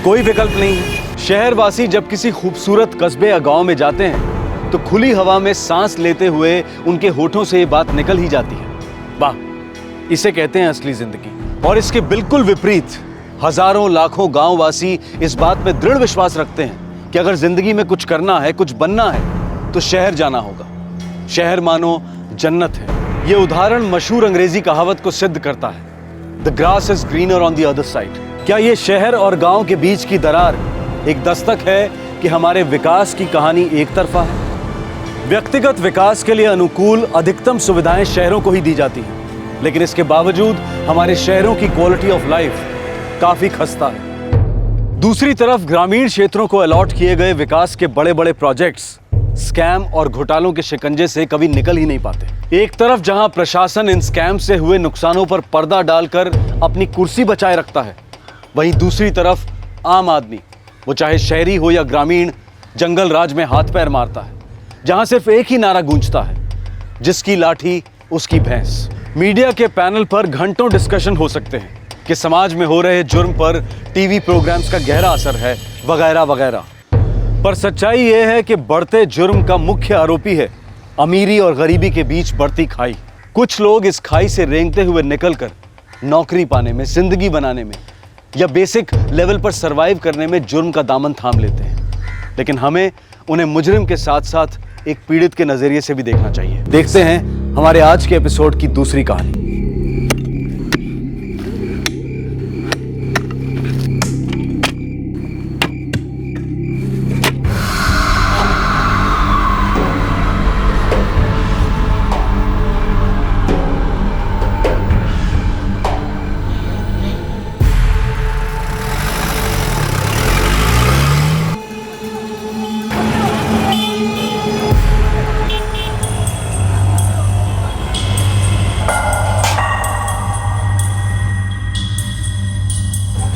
कोई विकल्प नहीं है? शहरवासी जब किसी खूबसूरत कस्बे या गांव में जाते हैं तो खुली हवा में सांस लेते हुए उनके होठों से ये बात निकल ही जाती है, वाह, इसे कहते हैं असली जिंदगी। और इसके बिल्कुल विपरीत हजारों लाखों गांववासी इस बात पे दृढ़ विश्वास रखते हैं कि अगर जिंदगी में कुछ करना है, कुछ बनना है, तो शहर जाना होगा। शहर मानो जन्नत है। यह उदाहरण मशहूर अंग्रेजी कहावत को सिद्ध करता है, the grass is greener on the other side. क्या यह शहर और गांव के बीच की दरार एक दस्तक है कि हमारे विकास की कहानी एक तरफा है? व्यक्तिगत विकास के लिए अनुकूल अधिकतम सुविधाएं शहरों को ही दी जाती हैं, लेकिन इसके बावजूद हमारे शहरों की क्वालिटी ऑफ लाइफ काफी खस्ता है। दूसरी तरफ ग्रामीण क्षेत्रों को अलॉट किए गए विकास के बड़े बड़े प्रोजेक्ट्स स्कैम और घोटालों के शिकंजे से कभी निकल ही नहीं पाते। एक तरफ जहां प्रशासन इन स्कैम से हुए नुकसानों पर पर्दा डालकर अपनी कुर्सी बचाए रखता है, वहीं दूसरी तरफ आम आदमी, वो चाहे शहरी हो या ग्रामीण, जंगल राज में हाथ पैर मारता है, जहां सिर्फ एक ही नारा गूंजता है, जिसकी लाठी उसकी भैंस। मीडिया के पैनल पर घंटों डिस्कशन हो सकते हैं कि समाज में हो रहे जुर्म पर टीवी प्रोग्राम्स का गहरा असर है, वगैरह वगैरह। पर सच्चाई यह है कि बढ़ते जुर्म का मुख्य आरोपी है अमीरी और गरीबी के बीच बढ़ती खाई। कुछ लोग इस खाई से रेंगते हुए निकलकर नौकरी पाने में, जिंदगी बनाने में या बेसिक लेवल पर सरवाइव करने में जुर्म का दामन थाम लेते हैं। लेकिन हमें उन्हें मुजरिम के साथ साथ एक पीड़ित के नजरिए से भी देखना चाहिए। देखते हैं हमारे आज के एपिसोड की दूसरी कहानी।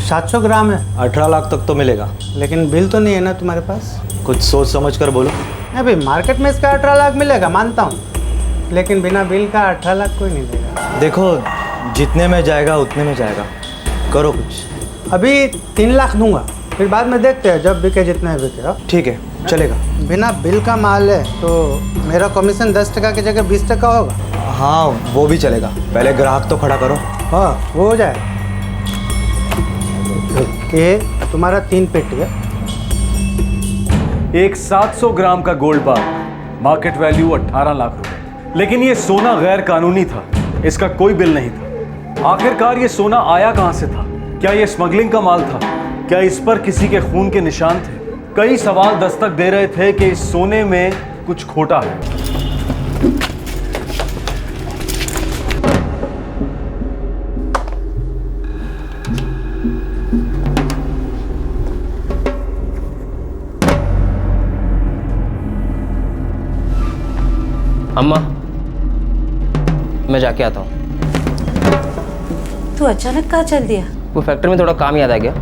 सात 700 ग्राम है। 18 लाख तक तो मिलेगा। लेकिन बिल तो नहीं है ना तुम्हारे पास? कुछ सोच समझ कर बोलो। अभी मार्केट में इसका 18 लाख मिलेगा, मानता हूँ, लेकिन बिना बिल का 18 लाख कोई नहीं देगा। देखो जितने में जाएगा उतने में जाएगा, करो कुछ। अभी 3 लाख दूंगा, फिर बाद में देखते हैं, जब बिके जितने बिके। ठीक है चलेगा। बिना बिल का माल है तो मेरा कमीशन 10% की जगह 20% होगा। हाँ वो भी चलेगा, पहले ग्राहक तो खड़ा करो। हाँ वो हो जाए। ये तुम्हारा 3 पेटी है। एक 700 ग्राम का गोल्ड बार, मार्केट वैल्यू 18 लाख रुपए। लेकिन ये सोना गैर कानूनी था, इसका कोई बिल नहीं था। आखिरकार ये सोना आया कहां से था? क्या ये स्मगलिंग का माल था? क्या इस पर किसी के खून के निशान थे? कई सवाल दस्तक दे रहे थे कि इस सोने में कुछ खोटा है। अम्मा मैं जाके आता हूँ। तू अचानक कहाँ चल दिया? वो फैक्ट्री में थोड़ा काम याद आ गया,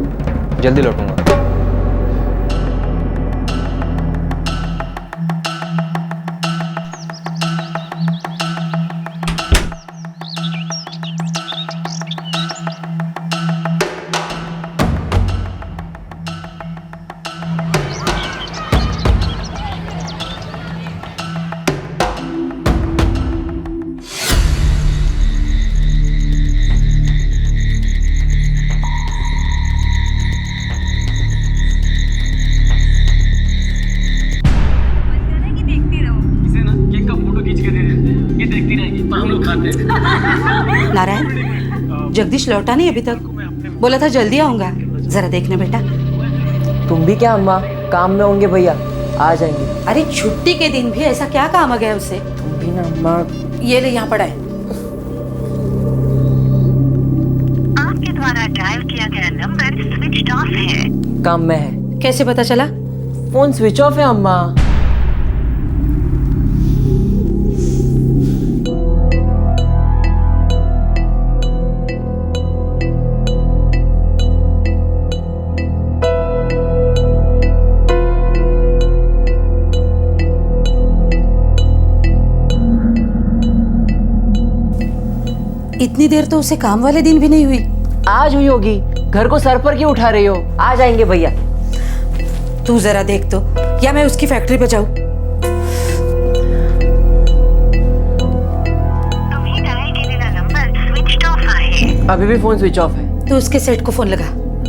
जल्दी लौटूंगा। नारायण, जगदीश लौटा नहीं अभी तक? बोला था जल्दी आऊंगा, जरा देखना बेटा। तुम भी क्या अम्मा, काम में होंगे भैया, आ जाएंगे। अरे छुट्टी के दिन भी ऐसा क्या काम आ गया उससे? तुम भी ना अम्मा। ये ले यहाँ पड़ा है। आपके द्वारा डायल किया गया नंबर स्विच ऑफ है। काम में है। कैसे पता चला? फोन स्विच ऑफ है अम्मा। इतनी देर तो उसे काम वाले दिन भी नहीं हुई। आज हुई होगी, घर को सर पर क्यों उठा रही हो? आ जाएंगे भैया। तू जरा देख तो, या मैं उसकी फैक्ट्री पे जाऊं? तुम्ही डायल केलेला नंबर स्विच ऑफ आहे। अभी भी फोन स्विच ऑफ है। तो उसके सेठ को फोन लगा।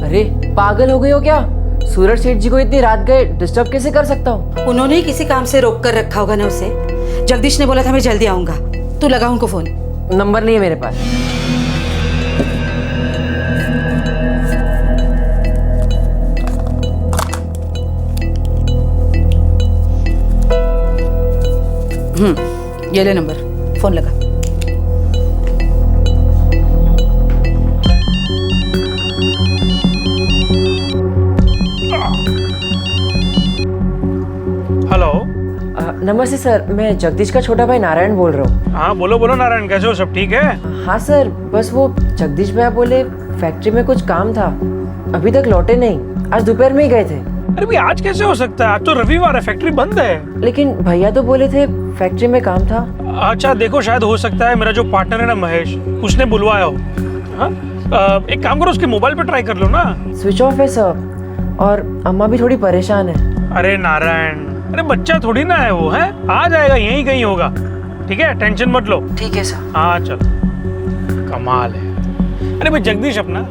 अरे पागल हो गई हो क्या? सूरज सेठ जी को इतनी रात गए डिस्टर्ब कैसे कर सकता हूँ? उन्होंने ही किसी काम से रोक कर रखा होगा ना उसे। जगदीश ने बोला था मैं जल्दी आऊंगा। तू लगा उनको फोन। नंबर नहीं है मेरे पास। ये ले नंबर, फोन लगा। हेलो। नमस्ते सर, मैं जगदीश का छोटा भाई नारायण बोल रहा हूँ। हाँ बोलो बोलो नारायण, कैसे हो? सब ठीक है? हाँ सर, बस वो जगदीश भैया बोले फैक्ट्री में कुछ काम था, अभी तक लौटे नहीं। आज दोपहर में ही गए थे। अरे भाई आज कैसे हो सकता है? आज तो रविवार है, फैक्ट्री बंद है। लेकिन भैया तो बोले थे फैक्ट्री में काम था। अच्छा देखो, शायद हो सकता है मेरा जो पार्टनर है ना महेश, उसने बुलवाया हो। हाँ? एक काम करो, उसके मोबाइल पे ट्राई कर लो ना। स्विच ऑफ है सर, और अम्मा भी थोड़ी परेशान है। अरे नारायण, अरे बच्चा थोड़ी ना है वो, है आ जाएगा, यहीं कहीं होगा। ठीक है, टेंशन मत लो। ठीक है सर। हाँ चल, कमाल है। अरे भाई जगदीश अपना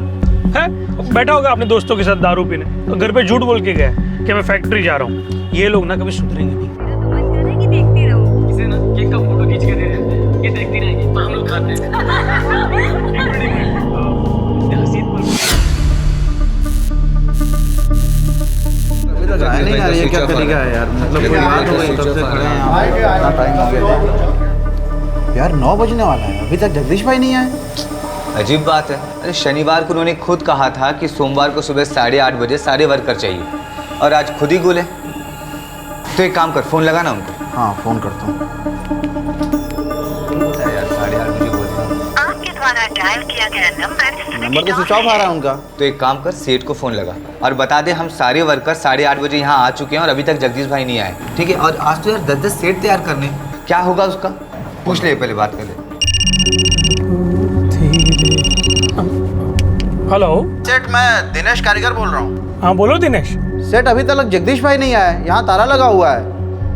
है बैठा होगा अपने दोस्तों के साथ दारू पीने, तो घर पे झूठ बोल के गया कि मैं फैक्ट्री जा रहा हूँ। ये लोग ना कभी सुधरेंगे नहीं। इसे ना केक का फोटो खींच के देखती रहेंगी और हम लोग खाते हैं। नहीं यार, ये क्या तरीका है यार, मतलब कोई बात हो गई तब से खड़े हैं यहाँ पे, इतना टाइम हो गया यार, 9 बजने वाला है, अभी तक जगदीश भाई नहीं आए। अजीब बात है। अरे शनिवार को उन्होंने खुद कहा था कि सोमवार को सुबह 8:30 बजे सारे वर्कर चाहिए, और आज खुद ही बोले। तो एक काम कर, फोन लगा ना उनको। हाँ फोन करता हूँ यार, 8:30 बजे बोल रहा हूँ। आपके द्वारा डायल किया गया नंबर तो स्विच ऑफ आ रहा है उनका। तो एक काम कर, सेठ को फोन लगा और बता दे हम सारे वर्कर 8:30 बजे यहाँ आ चुके हैं और अभी तक जगदीश भाई नहीं आए, ठीक है? और आज तो यार 10-10 सेट तैयार करने, क्या होगा उसका? पूछ ले, पहले बात कर ले। हेलो सेठ, मैं दिनेश कारीगर बोल रहा हूँ। हाँ बोलो दिनेश। सेठ, अभी तक जगदीश भाई नहीं आए, यहाँ ताला लगा हुआ है,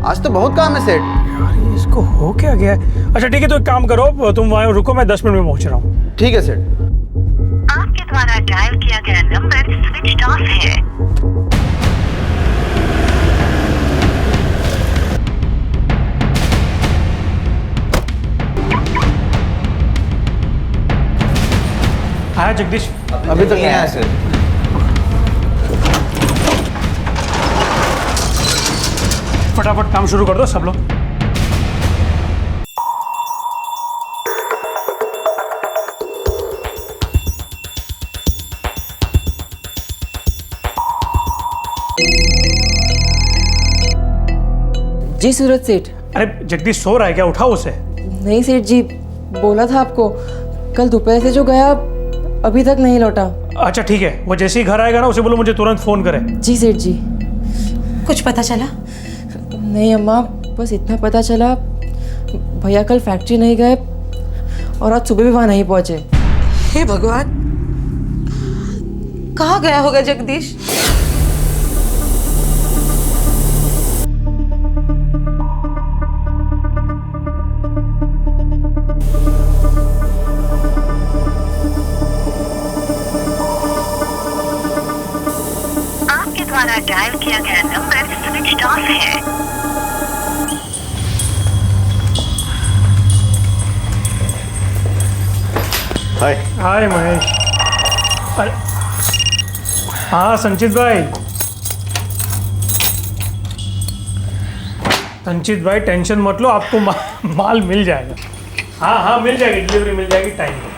आज तो बहुत काम है सेठ। यार इसको हो क्या गया है? अच्छा ठीक है, तो एक काम करो, तुम वहाँ रुको, मैं 10 मिनट में पहुँच रहा हूँ। ठीक है सेठ। आपके द्वारा डायल किया गया नंबर स्विच ऑफ है। आया जगदीश? अभी तक नहीं आया सर। फटाफट काम शुरू कर दो सब लोग। जी सूरज सेठ। अरे जगदीश सो रहा है क्या? उठाओ उसे। नहीं सेठ जी, बोला था आपको, कल दोपहर से जो गया अभी तक नहीं लौटा। अच्छा ठीक है, वो जैसे ही घर आएगा ना उसे बोलो मुझे तुरंत फोन करे। जी सेठ जी। कुछ पता चला? नहीं अम्मा, बस इतना पता चला भैया कल फैक्ट्री नहीं गए और आज सुबह भी वहाँ नहीं पहुँचे। हे भगवान, कहाँ गया होगा जगदीश? आपके द्वारा डायल किया गया नंबर स्विच ऑफ है। हाय। हाय महेश। अरे हाँ संचित भाई। संचित भाई टेंशन मत लो, आपको माल मिल जाएगा। हाँ हाँ मिल जाएगी, डिलीवरी मिल जाएगी टाइम पे।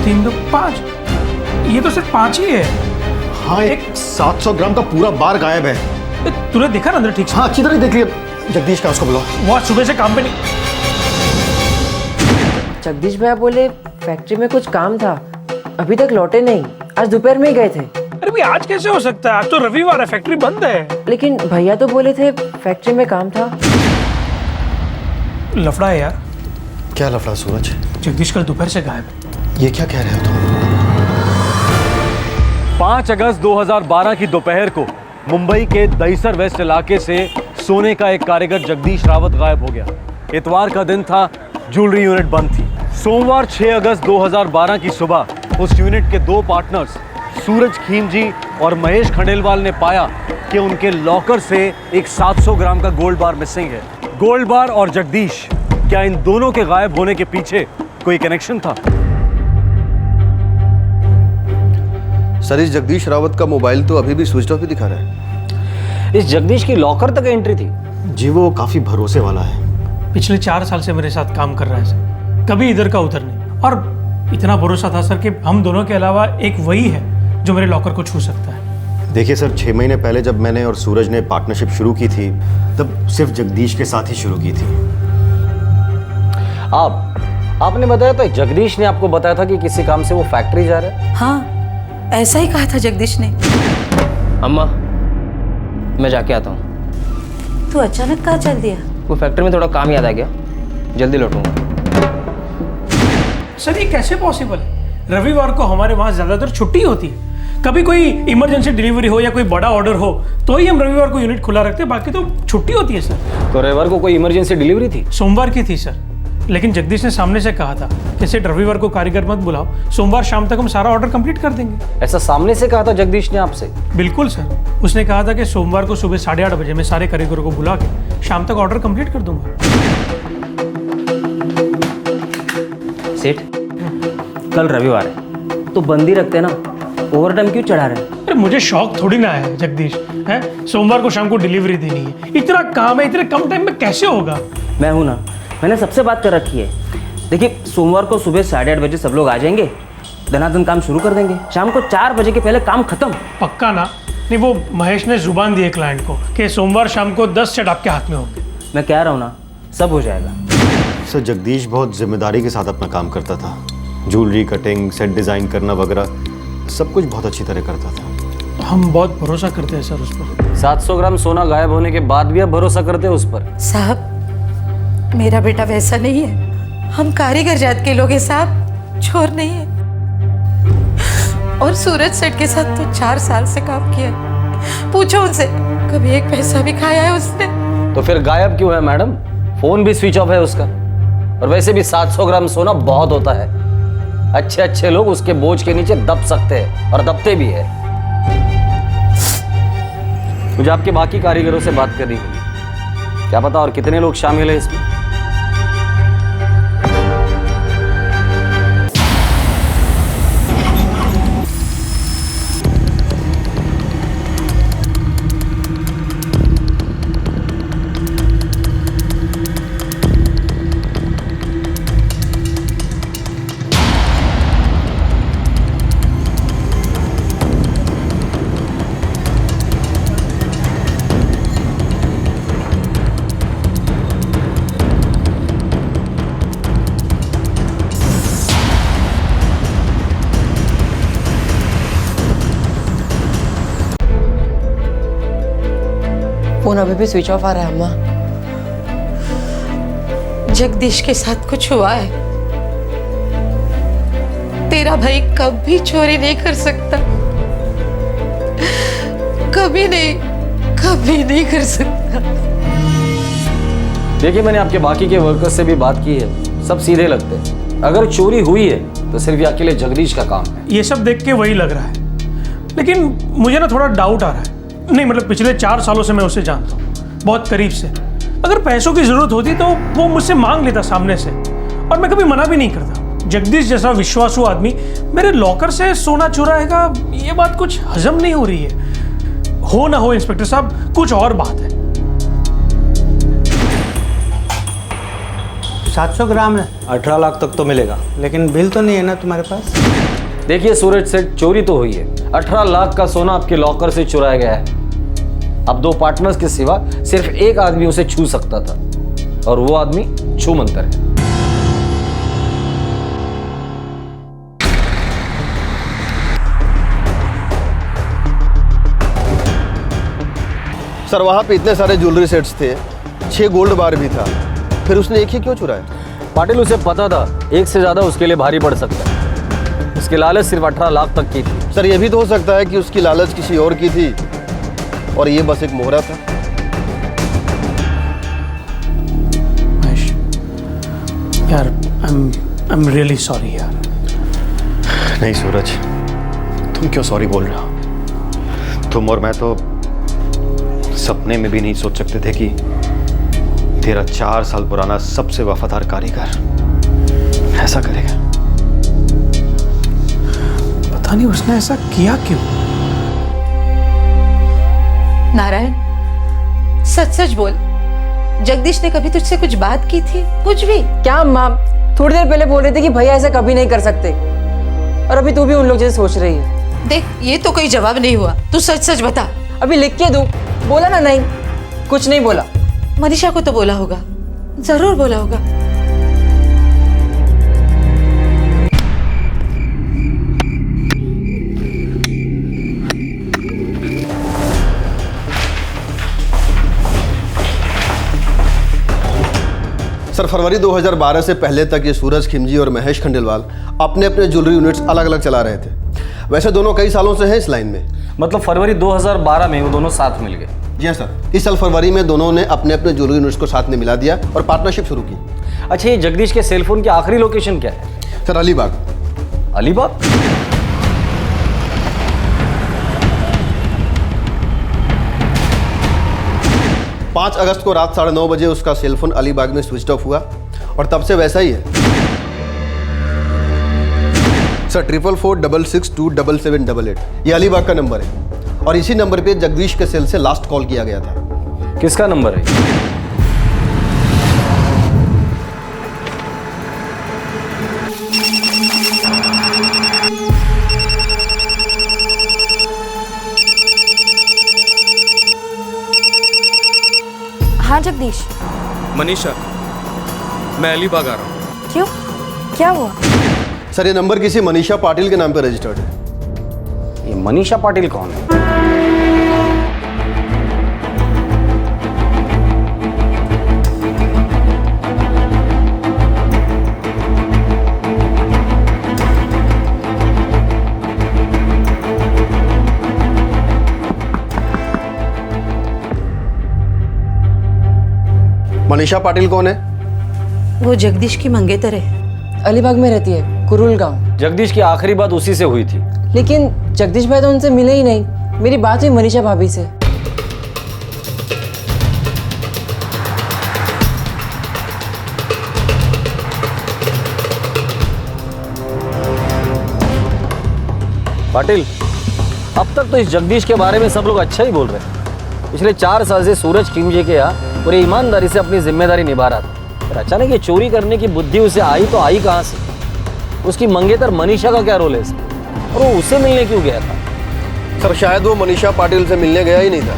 तीन दो 5, ये तो सिर्फ 5 ही है। हाँ, एक 700 ग्राम का पूरा बार गायब है। तूने देखा ना अंदर ठीक से? हाँ अच्छी तरह देख लिया। जगदीश का उसको बुलाओ। वो आज सुबह से काम पे नहीं। जगदीश भैया बोले फैक्ट्री में कुछ काम था, अभी तक लौटे नहीं, आज दोपहर में ही गए थे। अरे भाई आज कैसे हो सकता है? आज तो रविवार है, फैक्ट्री बंद है। लेकिन भैया तो बोले थे फैक्ट्री में काम था। लफड़ा है यार। क्या लफड़ा सूरज? जगदीश कल दोपहर से गायब है। ये क्या कह रहे हो तुम? 5 अगस्त 2012 की दोपहर को मुंबई के दहीसर वेस्ट इलाके से सोने का एक कारीगर जगदीश रावत गायब हो गया। इतवार का दिन था, ज्वेलरी यूनिट बंद थी। सोमवार 6 अगस्त 2012 की सुबह उस यूनिट के 2 पार्टनर्स सूरज खीमजी और महेश खंडेलवाल ने पाया कि उनके लॉकर से एक 700 ग्राम का गोल्ड बार मिसिंग है। गोल्ड बार और जगदीश, क्या इन दोनों के गायब होने के पीछे कोई कनेक्शन था? सर, इस जगदीश रावत का मोबाइल तो अभी भी स्विच ऑफ ही दिखा रहा है। इस जगदीश की लॉकर तक एंट्री थी। जी वो काफी भरोसे वाला है। पिछले 4 साल से मेरे साथ काम कर रहा है सर, कभी इधर का उधर नहीं। और इतना भरोसा था सर कि हम दोनों के अलावा एक वही है जो मेरे लॉकर को छू सकता है। देखिए सर, 6 महीने पहले जब मैंने और सूरज ने पार्टनरशिप शुरू की थी तब सिर्फ जगदीश के साथ ही शुरू की थी। आपने बताया था जगदीश ने आपको बताया था कि किसी काम से वो फैक्ट्री जा रहा है? हाँ ऐसा ही कहा था जगदीश ने। अम्मा मैं जाके आता हूँ। तू अचानक कहाँ चल दिया? वो फैक्ट्री में थोड़ा काम याद आ गया, जल्दी लौटूंगा। सर ये कैसे पॉसिबल है? रविवार को हमारे वहाँ ज़्यादातर छुट्टी होती है। कभी कोई इमरजेंसी डिलीवरी हो या कोई बड़ा ऑर्डर हो तो ही हम रविवार को यूनिट खुला रखते हैं, बाकी तो छुट्टी होती है सर। तो रविवार को कोई इमरजेंसी डिलीवरी थी? सोमवार की थी सर, लेकिन जगदीश ने सामने से कहा था कि सेठ रविवार को कारीगर मत बुलाओ, सोमवार शाम तक हम सारा ऑर्डर कंप्लीट कर देंगे। ऐसा सामने से कहा था जगदीश ने आपसे? बिल्कुल सर, उसने कहा था कि सोमवार को सुबह 8:30 बजे मैं सारे कारीगरों को बुला के शाम तक ऑर्डर कंप्लीट कर दूंगा। सेठ, कल रविवार है तो बंदी रखते ना, ओवरटाइम क्यों चढ़ा रहे हैं? अरे मुझे शौक थोड़ी ना है जगदीश, है सोमवार को शाम को डिलीवरी देनी है, इतना काम है, इतने कम टाइम में कैसे होगा? मैं हूं ना, मैंने सबसे बात कर रखी है। देखिए सोमवार को सुबह 8:30 बजे सब लोग आ जाएंगे, धनाधन काम शुरू कर देंगे, शाम को 4 बजे के पहले काम खत्म। पक्का ना? नहीं, वो महेश ने जुबान दी है क्लाइंट को कि सोमवार शाम को 10 सेट आपके हाथ में होंगे। मैं कह रहा हूँ ना, सब हो जाएगा। सर जगदीश बहुत जिम्मेदारी के साथ अपना काम करता था, ज्वेलरी कटिंग, सेट डिज़ाइन करना वगैरह सब कुछ बहुत अच्छी तरह करता था। हम बहुत भरोसा करते हैं सर उस पर। 700 ग्राम सोना गायब होने के बाद भी आप भरोसा करते हैं उस पर? साहब मेरा बेटा वैसा नहीं है, हम कारीगर जात के लोग हैं साहब, चोर नहीं है। और सूरज सेठ के साथ तो 4 साल से काम किया, पूछो उनसे कभी एक पैसा भी खाया है उसने? तो फिर गायब क्यों है मैडम? फोन भी स्विच ऑफ है उसका, और वैसे भी 700 ग्राम सोना बहुत होता है, अच्छे अच्छे लोग उसके बोझ के नीचे दब सकते हैं और दबते भी है। मुझे आपके बाकी कारीगरों से बात करनी होगी, क्या पता और कितने लोग शामिल हैं इसमें। फोन अभी भी स्विच ऑफ आ रहा है अम्मा। जगदीश के साथ कुछ हुआ है, तेरा भाई कभी चोरी नहीं कर सकता, कभी नहीं कर सकता। देखिए मैंने आपके बाकी के वर्कर्स से भी बात की है, सब सीधे लगते हैं। अगर चोरी हुई है तो सिर्फ ये अकेले जगदीश का काम है। ये सब देख के वही लग रहा है, लेकिन मुझे ना थोड़ा डाउट आ रहा है। नहीं मतलब पिछले 4 सालों से मैं उसे जानता हूँ, बहुत करीब से। अगर पैसों की जरूरत होती तो वो मुझसे मांग लेता सामने से, और मैं कभी मना भी नहीं करता। जगदीश जैसा विश्वासु आदमी मेरे लॉकर से सोना चुराएगा, ये बात कुछ हजम नहीं हो रही है। हो ना हो इंस्पेक्टर साहब, कुछ और बात है। 700 ग्राम है, 18 लाख तक तो मिलेगा, लेकिन बिल तो नहीं है ना तुम्हारे पास? देखिए सूरज सेठ, चोरी तो हुई है, 18 लाख का सोना आपके लॉकर से चुराया गया है। अब 2 पार्टनर्स के सिवा सिर्फ एक आदमी उसे छू सकता था, और वो आदमी छूमंतर है। सर वहाँ पे इतने सारे ज्वेलरी सेट्स थे, 6 गोल्ड बार भी था, फिर उसने एक ही क्यों चुराया? पाटिल उसे पता था एक से ज्यादा उसके लिए भारी पड़ सकता है, उसकी लालच सिर्फ 18 लाख तक की थी। सर ये भी तो हो सकता है कि उसकी लालच किसी और की थी और ये बस एक मोहरा था। महेश यार, आई एम रियली सॉरी यार। नहीं सूरज, तुम क्यों सॉरी बोल रहे हो? तुम और मैं तो सपने में भी नहीं सोच सकते थे कि तेरा 4 साल पुराना सबसे वफादार कारीगर ऐसा करेगा। पता नहीं उसने ऐसा किया क्यों। नारायण सच सच बोल, जगदीश ने कभी तुझसे कुछ बात की थी? कुछ भी? क्या अम्मा, थोड़ी देर पहले बोल रहे थे कि भैया ऐसा कभी नहीं कर सकते, और अभी तू भी उन लोग जैसे सोच रही है। देख ये तो कोई जवाब नहीं हुआ, तू सच सच बता। अभी लिख के दूं? बोला ना नहीं, कुछ नहीं बोला। मनीषा को तो बोला होगा, जरूर बोला होगा। सर फरवरी 2012 से पहले तक ये सूरज खिमजी और महेश खंडेलवाल अपने अपने ज्वेलरी यूनिट्स अलग अलग चला रहे थे। वैसे दोनों कई सालों से हैं इस लाइन में। मतलब फरवरी 2012 में वो दोनों साथ मिल गए? जी हाँ सर, इस साल फरवरी में दोनों ने अपने अपने ज्वेलरी यूनिट्स को साथ में मिला दिया और पार्टनरशिप शुरू की। अच्छा, ये जगदीश के सेलफोन की आखिरी लोकेशन क्या है? सर अलीबाग। अलीबाग? 5 अगस्त को रात 9:30 बजे उसका सेलफोन अलीबाग में स्विच ऑफ हुआ और तब से वैसा ही है। सर 444662778 ये अलीबाग का नंबर है और इसी नंबर पे जगदीश के सेल से लास्ट कॉल किया गया था। किसका नंबर है? हाँ जगदीश। मनीषा, मैं अलीबाग आ रहा हूँ। क्यों, क्या हुआ? सर ये नंबर किसी मनीषा पाटिल के नाम पर रजिस्टर्ड है। ये मनीषा पाटिल कौन है? मनीषा पाटिल कौन है? वो जगदीश की मंगेतर है। अलीबाग में रहती है, कुरुल गांव। जगदीश की आखिरी बात उसी से हुई थी। लेकिन जगदीश भाई तो उनसे मिले ही नहीं। मेरी बात हुई मनीषा भाभी से। पाटिल, अब तक तो इस जगदीश के बारे में सब लोग अच्छा ही बोल रहे हैं। पिछले 4 साल से सूरज खिमजी के यहाँ पूरी ईमानदारी से अपनी जिम्मेदारी निभा रहा था, पर अचानक ये चोरी करने की बुद्धि उसे आई तो आई कहाँ से? उसकी मंगेतर मनीषा का क्या रोल है इसमें? और वो उसे मिलने क्यों गया था? सर शायद वो मनीषा पाटिल से मिलने गया ही नहीं था।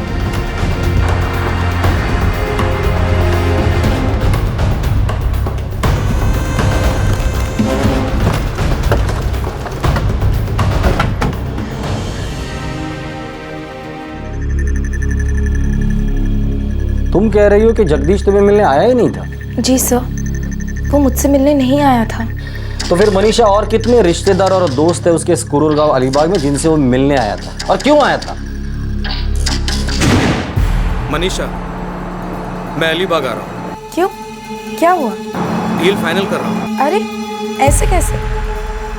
तुम कह रही हो कि जगदीश तुम्हें मिलने आया ही नहीं था? जी सर, वो मुझसे मिलने नहीं आया था। तो फिर मनीषा और कितने रिश्तेदार और दोस्त है उसके कुरुल गांव अलीबाग में जिनसे वो मिलने आया था, और क्यों आया था? मनीषा, मैं अलीबाग आ रहा हूँ। क्यों, क्या हुआ? डील फाइनल कर रहा हूँ। अरे ऐसे कैसे?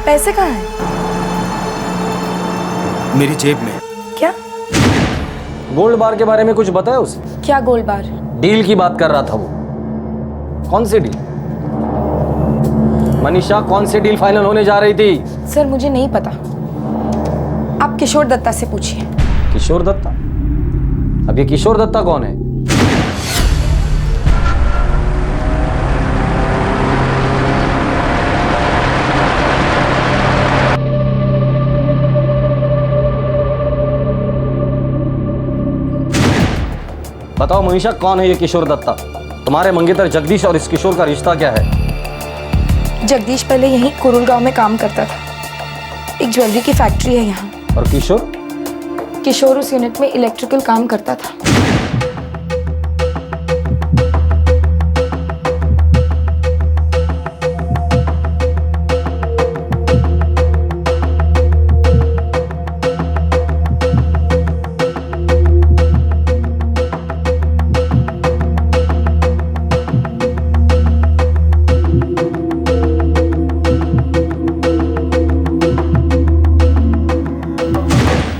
पैसे कहाँ हैं? मेरी जेब में। क्या? गोल्ड बार के बारे में कुछ बताया उसे? क्या गोल्ड बार? डील की बात कर रहा था वो। कौन सी डील? मनीषा, कौन सी डील फाइनल होने जा रही थी? सर मुझे नहीं पता, आप किशोर दत्ता से पूछिए। किशोर दत्ता? अब ये किशोर दत्ता कौन है? बताओ मनीषा, कौन है ये किशोर दत्ता? तुम्हारे मंगेतर जगदीश और इस किशोर का रिश्ता क्या है? जगदीश पहले यहीं कुरुल गांव में काम करता था। एक ज्वेलरी की फैक्ट्री है यहाँ। और किशोर? किशोर उस यूनिट में इलेक्ट्रिकल काम करता था।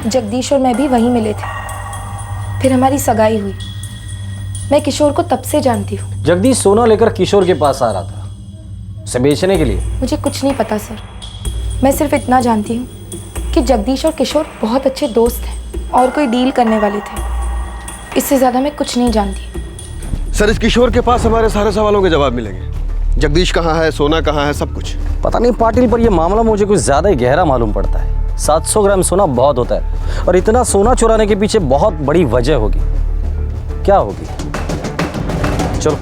जगदीश और मैं भी वहीं मिले थे, फिर हमारी सगाई हुई। मैं किशोर को तब से जानती हूँ। जगदीश सोना लेकर किशोर के पास आ रहा था, उसे बेचने के लिए? मुझे कुछ नहीं पता सर, मैं सिर्फ इतना जानती हूँ कि जगदीश और किशोर बहुत अच्छे दोस्त हैं और कोई डील करने वाले थे। इससे ज़्यादा मैं कुछ नहीं जानती। सर इस किशोर के पास हमारे सारे सवालों के जवाब मिलेंगे। जगदीश कहाँ है, सोना कहाँ है, सब कुछ। पता नहीं पाटिल, पर यह मामला मुझे कुछ ज़्यादा ही गहरा मालूम पड़ता है। 700 ग्राम सोना बहुत होता है, और इतना सोना चुराने के पीछे बहुत बड़ी वजह होगी। क्या होगी? चलो।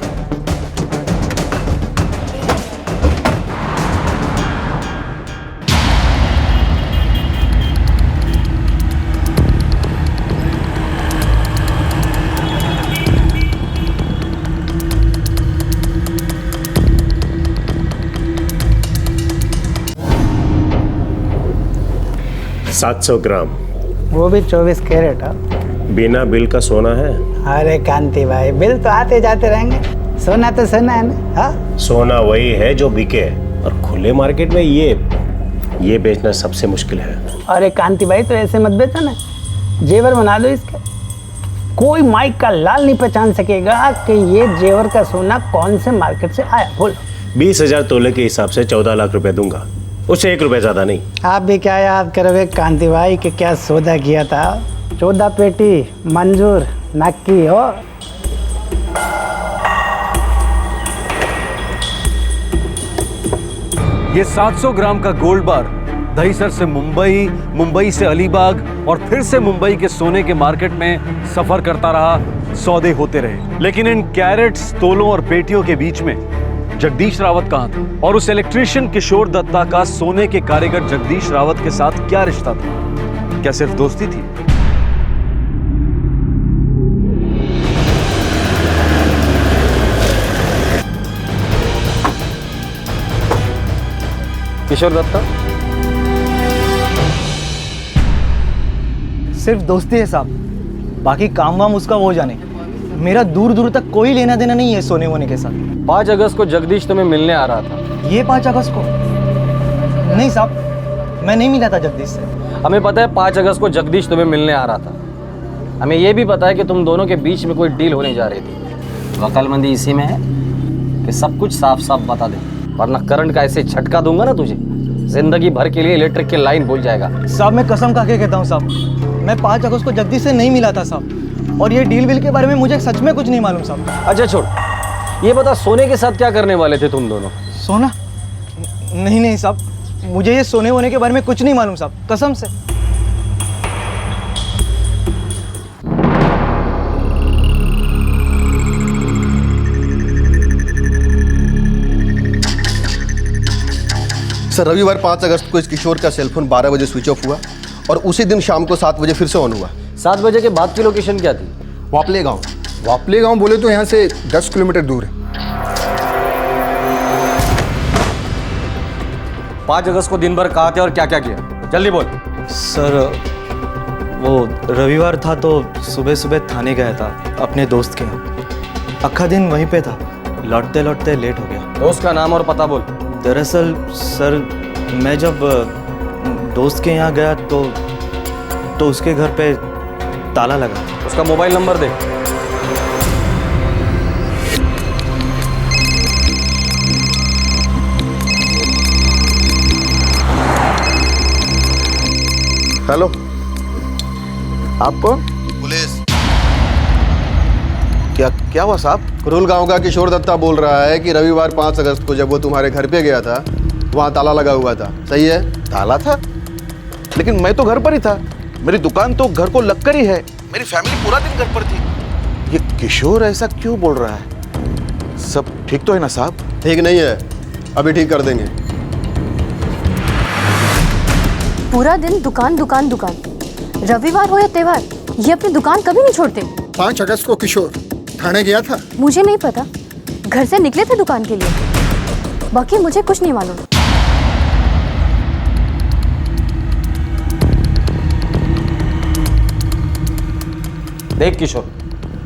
700 ग्राम। वो भी 24 कैरेट। बिना बिल का सोना है? अरे कांति भाई, बिल तो आते जाते रहेंगे, सोना तो सोना है ना। हाँ, सोना वही है जो बिके, और खुले मार्केट में ये बेचना सबसे मुश्किल है। अरे कांति भाई, तो ऐसे मत बेचो ना, जेवर बना दो इसके। कोई माइक का लाल नहीं पहचान सकेगा कि ये जेवर का सोना कौन से मार्केट से आया। बोलो। 20,000 तोले के हिसाब से 14 लाख रुपए दूंगा, उससे 1 रुपए ज्यादा नहीं। आप भी क्या याद करोगे कांति भाई कि क्या सौदा किया था। 14 पेटी मंजूर नक्की हो। ये 700 ग्राम का गोल्ड बार दहीसर से मुंबई, मुंबई से अलीबाग और फिर से मुंबई के सोने के मार्केट में सफर करता रहा, सौदे होते रहे। लेकिन इन कैरेट्स, तोलों और पेटियों के बीच में जगदीश रावत कहां था? और उस इलेक्ट्रीशियन किशोर दत्ता का सोने के कारीगर जगदीश रावत के साथ क्या रिश्ता था? क्या सिर्फ दोस्ती थी? किशोर दत्ता सिर्फ दोस्ती है साहब, बाकी काम वाम उसका वो जाने। मेरा दूर दूर तक कोई लेना देना नहीं है सोने वोने के साथ। 5 अगस्त को जगदीश तुम्हें मिलने आ रहा था। ये 5 अगस्त को? नहीं साहब, मैं नहीं मिला था जगदीश से। हमें पता है 5 अगस्त को जगदीश तुम्हें मिलने आ रहा था। हमें यह भी पता है कि तुम दोनों के बीच में कोई डील होने जा रही थी। वकालतमंदी इसी में है कि सब कुछ साफ साफ बता दे, वरना करंट का ऐसे झटका दूंगा ना तुझे, जिंदगी भर के लिए इलेक्ट्रिक की लाइन भूल जाएगा। साहब मैं कसम खा के कहता हूँ साहब, मैं 5 अगस्त को जगदीश से नहीं मिला था साहब, और ये डील विल के बारे में मुझे सच में कुछ नहीं मालूम साहब। अच्छा छोड़, ये बता सोने के साथ क्या करने वाले थे तुम दोनों? सोना? नहीं नहीं साहब, मुझे ये सोने वोने के बारे में कुछ नहीं मालूम साहब, कसम से। सर, रविवार 5 अगस्त को इस किशोर का सेलफोन 12 बजे स्विच ऑफ हुआ और उसी दिन शाम को 7 बजे फिर से ऑन हुआ। 7 बजे के बाद की लोकेशन क्या थी? वापले गांव। वापले गांव बोले तो यहाँ से 10 किलोमीटर दूर है। 5 अगस्त को दिन भर कहाँ थे और क्या क्या किया? जल्दी बोल। सर वो रविवार था तो सुबह सुबह थाने गया था अपने दोस्त के यहाँ। अक्खा दिन वहीं पे था, लौटते लौटते लेट हो गया। दोस्त का नाम और पता बोल। दरअसल सर, मैं जब दोस्त के यहाँ गया तो उसके घर पे ताला लगा। उसका मोबाइल नंबर दे। हेलो, आप कौन? पुलिस। क्या हुआ साहब? कुरुल गांव का किशोर दत्ता बोल रहा है कि रविवार 5 अगस्त को जब वो तुम्हारे घर पे गया था, वहाँ ताला लगा हुआ था। सही है? ताला था? लेकिन मैं तो घर पर ही था, मेरी दुकान तो घर को लगकर ही है, मेरी फैमिली पूरा दिन घर पर थी। ये किशोर ऐसा क्यों बोल रहा है? सब ठीक तो है ना साहब? ठीक नहीं है, अभी ठीक कर देंगे। पूरा दिन दुकान दुकान दुकान, रविवार हो या त्योहार, ये अपनी दुकान कभी नहीं छोड़ते। 5 अगस्त को किशोर थाने गया था? मुझे नहीं पता, घर से निकले थे दुकान के लिए, बाकी मुझे कुछ नहीं मालूम। देख किशोर,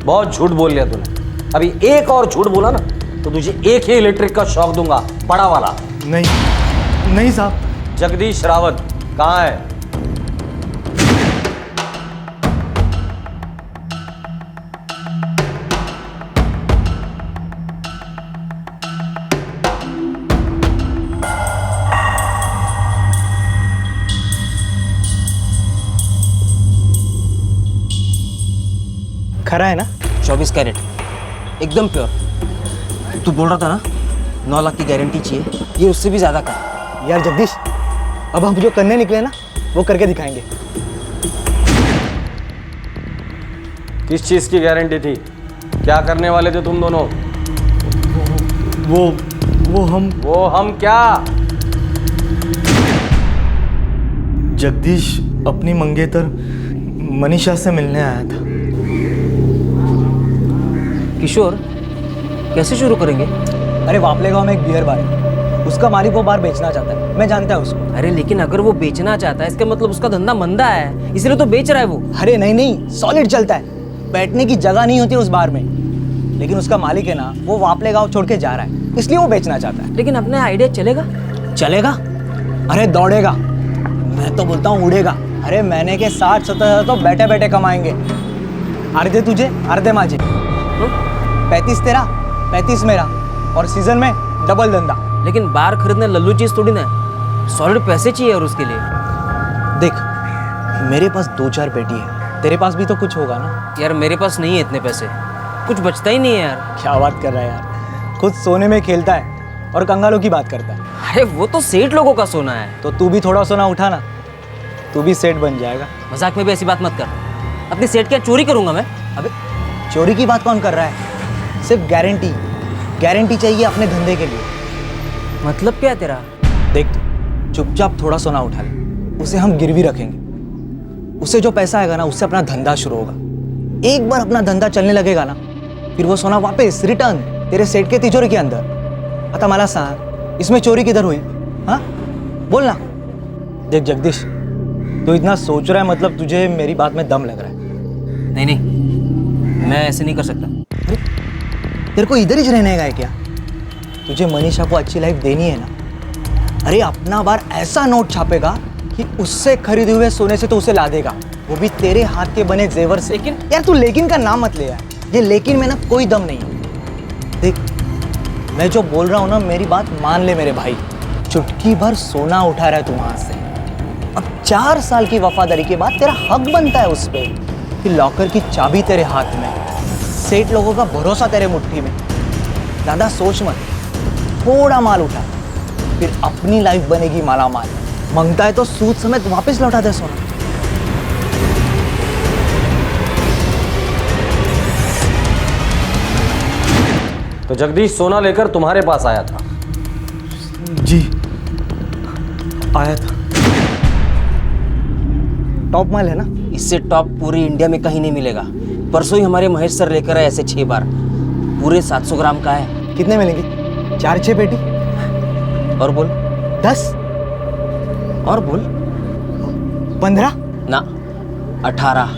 बहुत झूठ बोल लिया तूने। अभी एक और झूठ बोला ना तो तुझे एक ही इलेक्ट्रिक का शॉक दूंगा, बड़ा वाला। नहीं साहब। जगदीश रावत कहाँ है? खरा है ना? 24 कैरेट, एकदम प्योर। तू बोल रहा था ना 9 लाख की गारंटी चाहिए, ये उससे भी ज्यादा का। यार जगदीश, अब हम जो करने निकले ना वो करके दिखाएंगे। किस चीज की गारंटी थी? क्या करने वाले थे तुम दोनों? वो हम क्या? जगदीश अपनी मंगेतर मनीषा से मिलने आया था। किशोर, कैसे शुरू करेंगे? अरे वापले गांव में एक बियर बार है, उसका मालिक वो बार बेचना चाहता है, मैं जानता है उसको। अरे लेकिन अगर वो बेचना चाहता है इसका मतलब उसका धंधा मंदा है, इसलिए तो बेच रहा है वो। अरे नहीं नहीं, सॉलिड चलता है, बैठने की जगह नहीं होती उस बार में। लेकिन उसका मालिक है ना, वो वापले गाँव छोड़ के जा रहा है, इसलिए वो बेचना चाहता है। लेकिन अपने आइडिया चलेगा? चलेगा? अरे दौड़ेगा, मैं तो बोलता हूँ उड़ेगा। अरे महीने के 60-70 हज़ार तो बैठे बैठे कमाएंगे। आधे तुझे आधे माजे, 35 तेरा 35 मेरा, और सीजन में डबल धंधा। लेकिन बार खरीदने लल्लू चीज थोड़ी ना है, सॉलिड पैसे चाहिए और उसके लिए। देख मेरे पास 2-4 पेटी है, तेरे पास भी तो कुछ होगा ना? यार मेरे पास नहीं है इतने पैसे, कुछ बचता ही नहीं है यार। क्या बात कर रहा है यार, खुद सोने में खेलता है और कंगालों की बात करता है। अरे वो तो सेठ लोगों का सोना है। तो तू भी थोड़ा सोना उठा ना, तू भी सेठ बन जाएगा। मजाक में भी ऐसी बात मत कर, अपनी सेठ क्या चोरी करूंगा मैं? अबे चोरी की बात कौन कर रहा है? सिर्फ गारंटी चाहिए अपने धंधे के लिए। मतलब क्या है तेरा? देख तू चुपचाप थोड़ा सोना उठा ले, उसे हम गिरवी रखेंगे, उससे जो पैसा आएगा ना उससे अपना धंधा शुरू होगा। एक बार अपना धंधा चलने लगेगा ना, फिर वो सोना वापस रिटर्न तेरे सेठ के तिजोरी के अंदर। आता मला सांग, इसमें चोरी किधर हुई? हाँ बोल ना। देख जगदीश, तू इतना सोच रहा है मतलब तुझे मेरी बात में दम लग रहा है। नहीं नहीं, मैं ऐसे नहीं कर सकता। तेरे को इधर ही रहने का है क्या? तुझे मनीषा को अच्छी लाइफ देनी है ना? अरे अपना बार ऐसा नोट छापेगा कि उससे खरीदे हुए सोने से तो उसे ला देगा, वो भी तेरे हाथ के बने जेवर से। लेकिन यार तू लेकिन का नाम मत ले यार, ये लेकिन में ना कोई दम नहीं है। देख मैं जो बोल रहा हूँ ना, मेरी बात मान ले मेरे भाई। चुटकी भर सोना उठा रहा है तू वहां से, अब 4 साल की वफादारी के बाद तेरा हक बनता है उस पर कि लॉकर की चाबी तेरे हाथ में, सेठ लोगों का भरोसा तेरे मुट्ठी में। ज़्यादा सोच मत, थोड़ा माल उठा, फिर अपनी लाइफ बनेगी मालामाल। मांगता है तो सूद समेत वापस लौटा दे सोना। तो जगदीश सोना लेकर तुम्हारे पास आया था? जी आया था। टॉप माल है ना? इससे टॉप पूरी इंडिया में कहीं नहीं मिलेगा। परसों ही हमारे महेश सर लेकर आए ऐसे 6 बार, पूरे 700 ग्राम का है। कितने मिलेंगे? 4-6 पेटी? और बोल 10? और बोल 15? ना 18।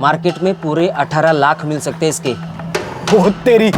मार्केट में पूरे 18 लाख मिल सकते हैं इसके। बहुत तेरी।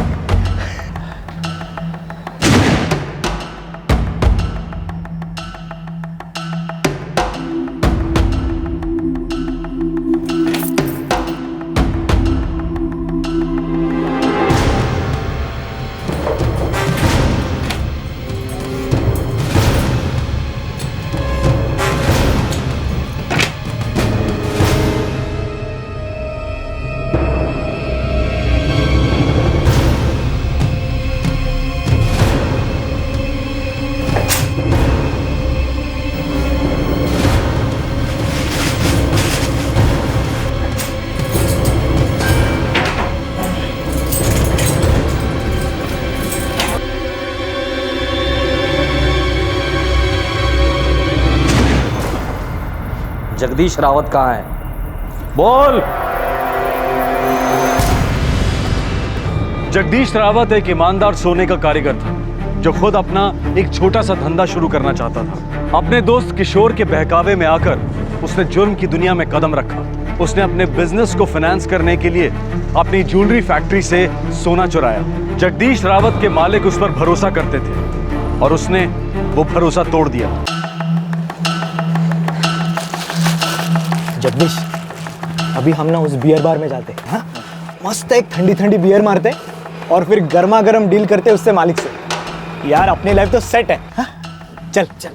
जगदीश रावत कहाँ है? बोल। जगदीश रावत एक ईमानदार सोने का कारीगर था जो खुद अपना एक छोटा सा धंधा शुरू करना चाहता था। अपने दोस्त किशोर के बहकावे में आकर उसने जुर्म की दुनिया में कदम रखा। उसने अपने बिजनेस को फाइनेंस करने के लिए अपनी ज्वेलरी फैक्ट्री से सोना चुराया। जगदीश रावत के मालिक उस पर भरोसा करते थे और उसने वो भरोसा तोड़ दिया। जगदीश अभी हम ना उस बियर बार में जाते हैं, मस्त एक ठंडी ठंडी बियर मारते और फिर गर्मा गर्म डील करते उससे मालिक से। यार अपनी लाइफ तो सेट है। हा? चल चल।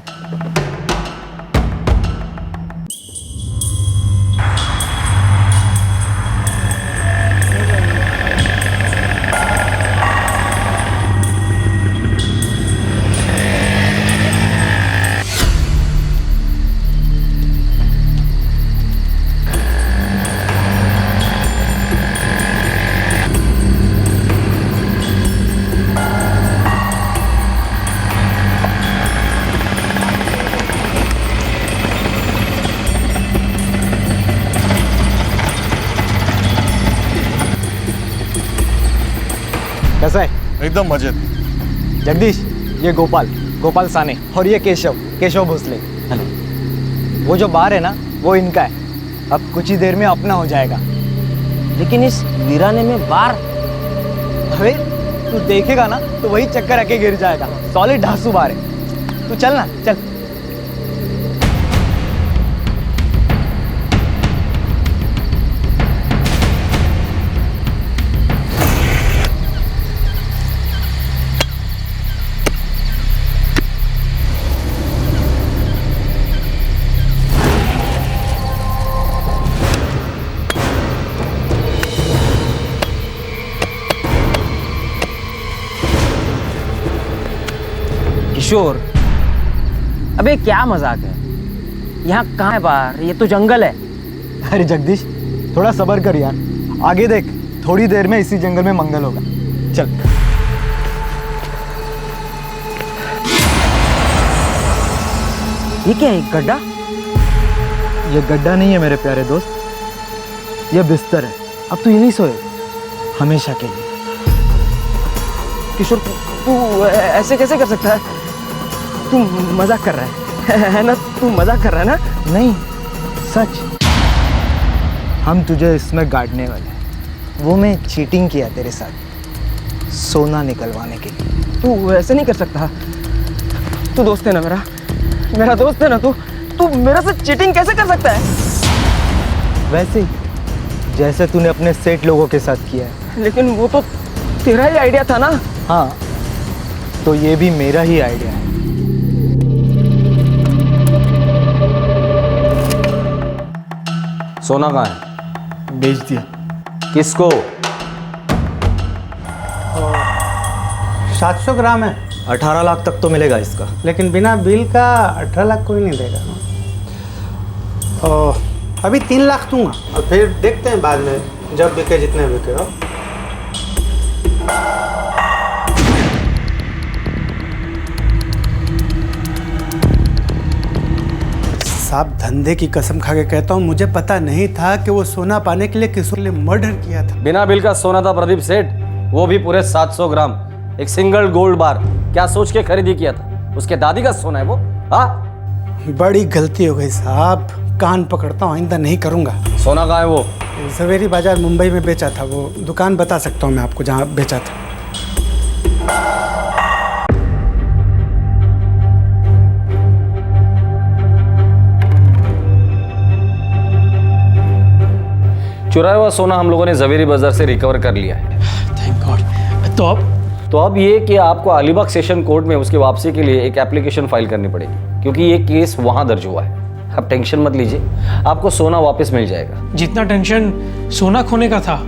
कैसा है? एकदम मजे। जगदीश ये गोपाल, गोपाल साने, और ये केशव भोसले। हेलो। वो जो बार है ना, वो इनका है। अब कुछ ही देर में अपना हो जाएगा। लेकिन इस वीराने में बार? अबे तू देखेगा ना तो वही चक्कर आके गिर जाएगा। सॉलिड ढासू बार है। तू चल ना, चल। किशोर, अबे क्या मजाक है? यहाँ कहाँ है बार? ये तो जंगल है। अरे जगदीश, थोड़ा सब्र कर यार। आगे देख, थोड़ी देर में इसी जंगल में मंगल होगा। चल। ये क्या है, गड्ढा? ये गड्ढा नहीं है मेरे प्यारे दोस्त, ये बिस्तर है। अब तू यहीं सोए हमेशा के लिए। किशोर, तू ऐसे कैसे कर सकता है? तू मजाक कर रहा है ना? तू मजाक कर रहा है ना? नहीं, सच। हम तुझे इसमें गाड़ने वाले हैं। वो मैं चीटिंग किया तेरे साथ, सोना निकलवाने के लिए। तू ऐसे नहीं कर सकता। तू दोस्त है ना मेरा दोस्त है ना तू मेरे से चीटिंग कैसे कर सकता है? वैसे ही जैसे तूने अपने सेठ लोगों के साथ किया है। लेकिन वो तो तेरा ही आइडिया था ना? हाँ, तो ये भी मेरा ही आइडिया है। सोना कहाँ है? बेच दिया। किसको? 700 ग्राम है। 18 लाख तक तो मिलेगा इसका। लेकिन बिना बिल का 18 लाख कोई नहीं देगा। अभी 3 लाख दूंगा और फिर देखते हैं बाद में, जब बिके जितने बिके हो। साहब, धंधे की कसम खा के कहता हूँ, मुझे पता नहीं था कि वो सोना पाने के लिए किशोर ने मर्डर किया था। बिना बिल का सोना था प्रदीप सेठ, वो भी पूरे 700 ग्राम, एक सिंगल गोल्ड बार। क्या सोच के खरीदी किया था? उसके दादी का सोना है वो। हाँ, बड़ी गलती हो गई साहब, कान पकड़ता हूँ, आइंदा नहीं करूँगा। सोना कहाँ है वो? सवेरी बाजार मुंबई में बेचा था। वो दुकान बता सकता हूँ मैं आपको जहाँ बेचा था। चुराया हुआ सोना हम लोगों ने जवेरी बाजार से रिकवर कर लिया है। Thank God. तो अब ये कि आपको अलीबाग सेशन कोर्ट में उसकी वापसी के लिए एक एप्लीकेशन फाइल करनी पड़ेगी, क्योंकि ये केस वहां दर्ज हुआ है। आप टेंशन मत लीजिए, आपको सोना वापस मिल जाएगा। जितना टेंशन सोना खोने का था,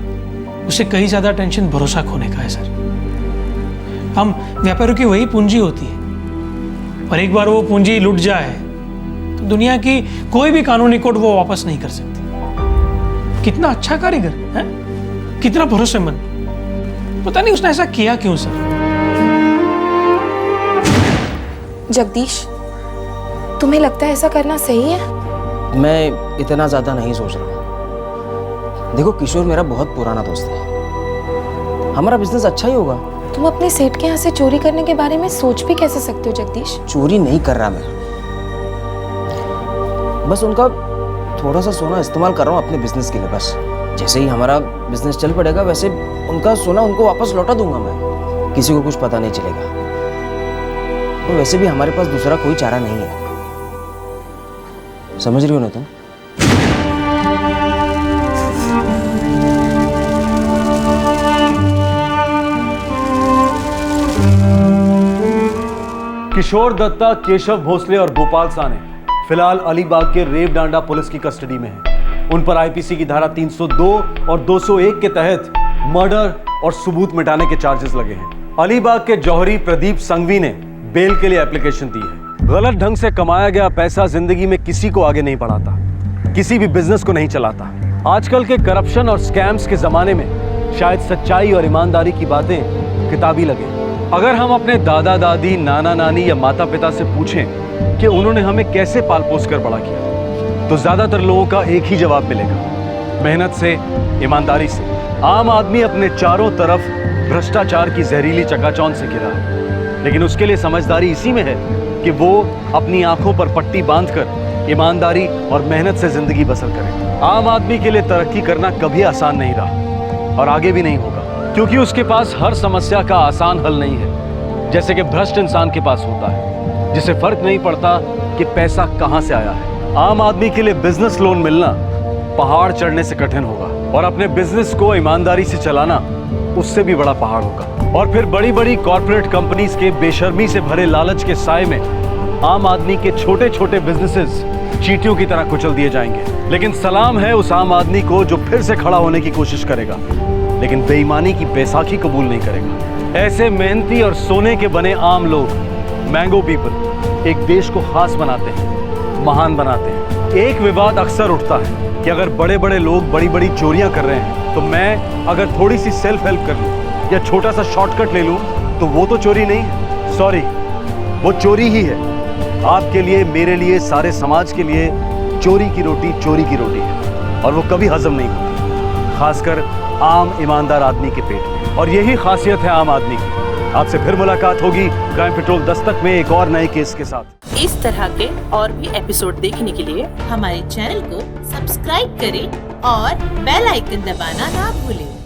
उससे कहीं ज्यादा टेंशन भरोसा खोने का है सर। हम व्यापारियों की वही पूंजी होती है, और एक बार वो पूंजी लुट जाए तो दुनिया की कोई भी कानूनी कोर्ट वो वापस नहीं कर सकती। कितना अच्छा कारीगर है, कितना भरोसेमंद। पता नहीं उसने ऐसा किया क्यों सर। जगदीश, तुम्हें लगता है ऐसा करना सही है? मैं इतना ज्यादा नहीं सोच रहा। देखो, किशोर मेरा बहुत पुराना दोस्त है, हमारा बिजनेस अच्छा ही होगा। तुम अपने सेठ के यहाँ से चोरी करने के बारे में सोच भी कैसे सकते हो जगदीश? चोरी नहीं कर रहा मैं, बस उनका थोड़ा सा सोना इस्तेमाल कर रहा हूँ अपने बिजनेस के लिए। बस जैसे ही हमारा बिजनेस चल पड़ेगा, वैसे उनका सोना उनको वापस लौटा दूंगा मैं। किसी को कुछ पता नहीं चलेगा। और वैसे भी हमारे पास दूसरा कोई चारा नहीं है। समझ रही हो ना तुम? किशोर दत्ता, केशव भोसले और गोपाल साने फिलहाल अलीबाग के रेव डांडा पुलिस की कस्टडी में हैं। उन पर आईपीसी की धारा 302 और 201 के तहत मर्डर और सबूत मिटाने के चार्जेस लगे हैं। अलीबाग के जौहरी प्रदीप संघवी ने बेल के लिए एप्लीकेशन दी है। गलत ढंग से कमाया गया पैसा जिंदगी में किसी को आगे नहीं बढ़ाता, किसी भी बिजनेस को नहीं चलाता। आजकल के करप्शन और स्कैम्स के जमाने में शायद सच्चाई और ईमानदारी की बातें किताबी लगे। अगर हम अपने दादा दादी, नाना नानी या माता पिता से पूछें कि उन्होंने हमें कैसे पाल पोस कर बड़ा किया, तो ज्यादातर लोगों का एक ही जवाब मिलेगा, मेहनत से, ईमानदारी से। आम आदमी अपने चारों तरफ भ्रष्टाचार की जहरीली चकाचौंध से घिरा है। लेकिन उसके लिए समझदारी इसी में है कि वो अपनी आंखों पर पट्टी बांधकर ईमानदारी और मेहनत से जिंदगी बसर करे। आम आदमी के लिए तरक्की करना कभी आसान नहीं रहा और आगे भी नहीं होगा, क्योंकि उसके पास हर समस्या का आसान हल नहीं है, जैसे कि भ्रष्ट इंसान के पास होता है, जिसे फर्क नहीं पड़ता कि पैसा कहां से आया है। आम आदमी के लिए बिजनेस लोन मिलना पहाड़ चढ़ने से कठिन होगा, और अपने बिजनेस को ईमानदारी से चलाना उससे भी बड़ा पहाड़ होगा। और फिर बड़ी बड़ी कॉर्पोरेट कंपनीज के बेशर्मी से भरे लालच के साए में आम आदमी के छोटे छोटे बिजनेसेस चींटियों की तरह कुचल दिए जाएंगे। लेकिन सलाम है उस आम आदमी को जो फिर से खड़ा होने की कोशिश करेगा, लेकिन बेईमानी की बैसाखी कबूल नहीं करेगा। ऐसे मेहनती और सोने के बने आम लोग, मैंगो पीपल, एक देश को खास बनाते हैं, महान बनाते हैं। एक विवाद अक्सर उठता है कि अगर बड़े बड़े लोग बड़ी बड़ी चोरियां कर रहे हैं तो मैं अगर थोड़ी सी सेल्फ हेल्प कर लूं या छोटा सा शॉर्टकट ले लूं तो वो तो चोरी नहीं है। सॉरी, वो चोरी ही है। आपके लिए, मेरे लिए, सारे समाज के लिए चोरी की रोटी है, और वो कभी हजम नहीं होती, खासकर आम ईमानदार आदमी के पेट में। और यही खासियत है आम आदमी की। आपसे फिर मुलाकात होगी क्राइम पेट्रोल दस्तक में एक और नए केस के साथ। इस तरह के और भी एपिसोड देखने के लिए हमारे चैनल को सब्सक्राइब करें और बेल आइकन दबाना ना भूलें।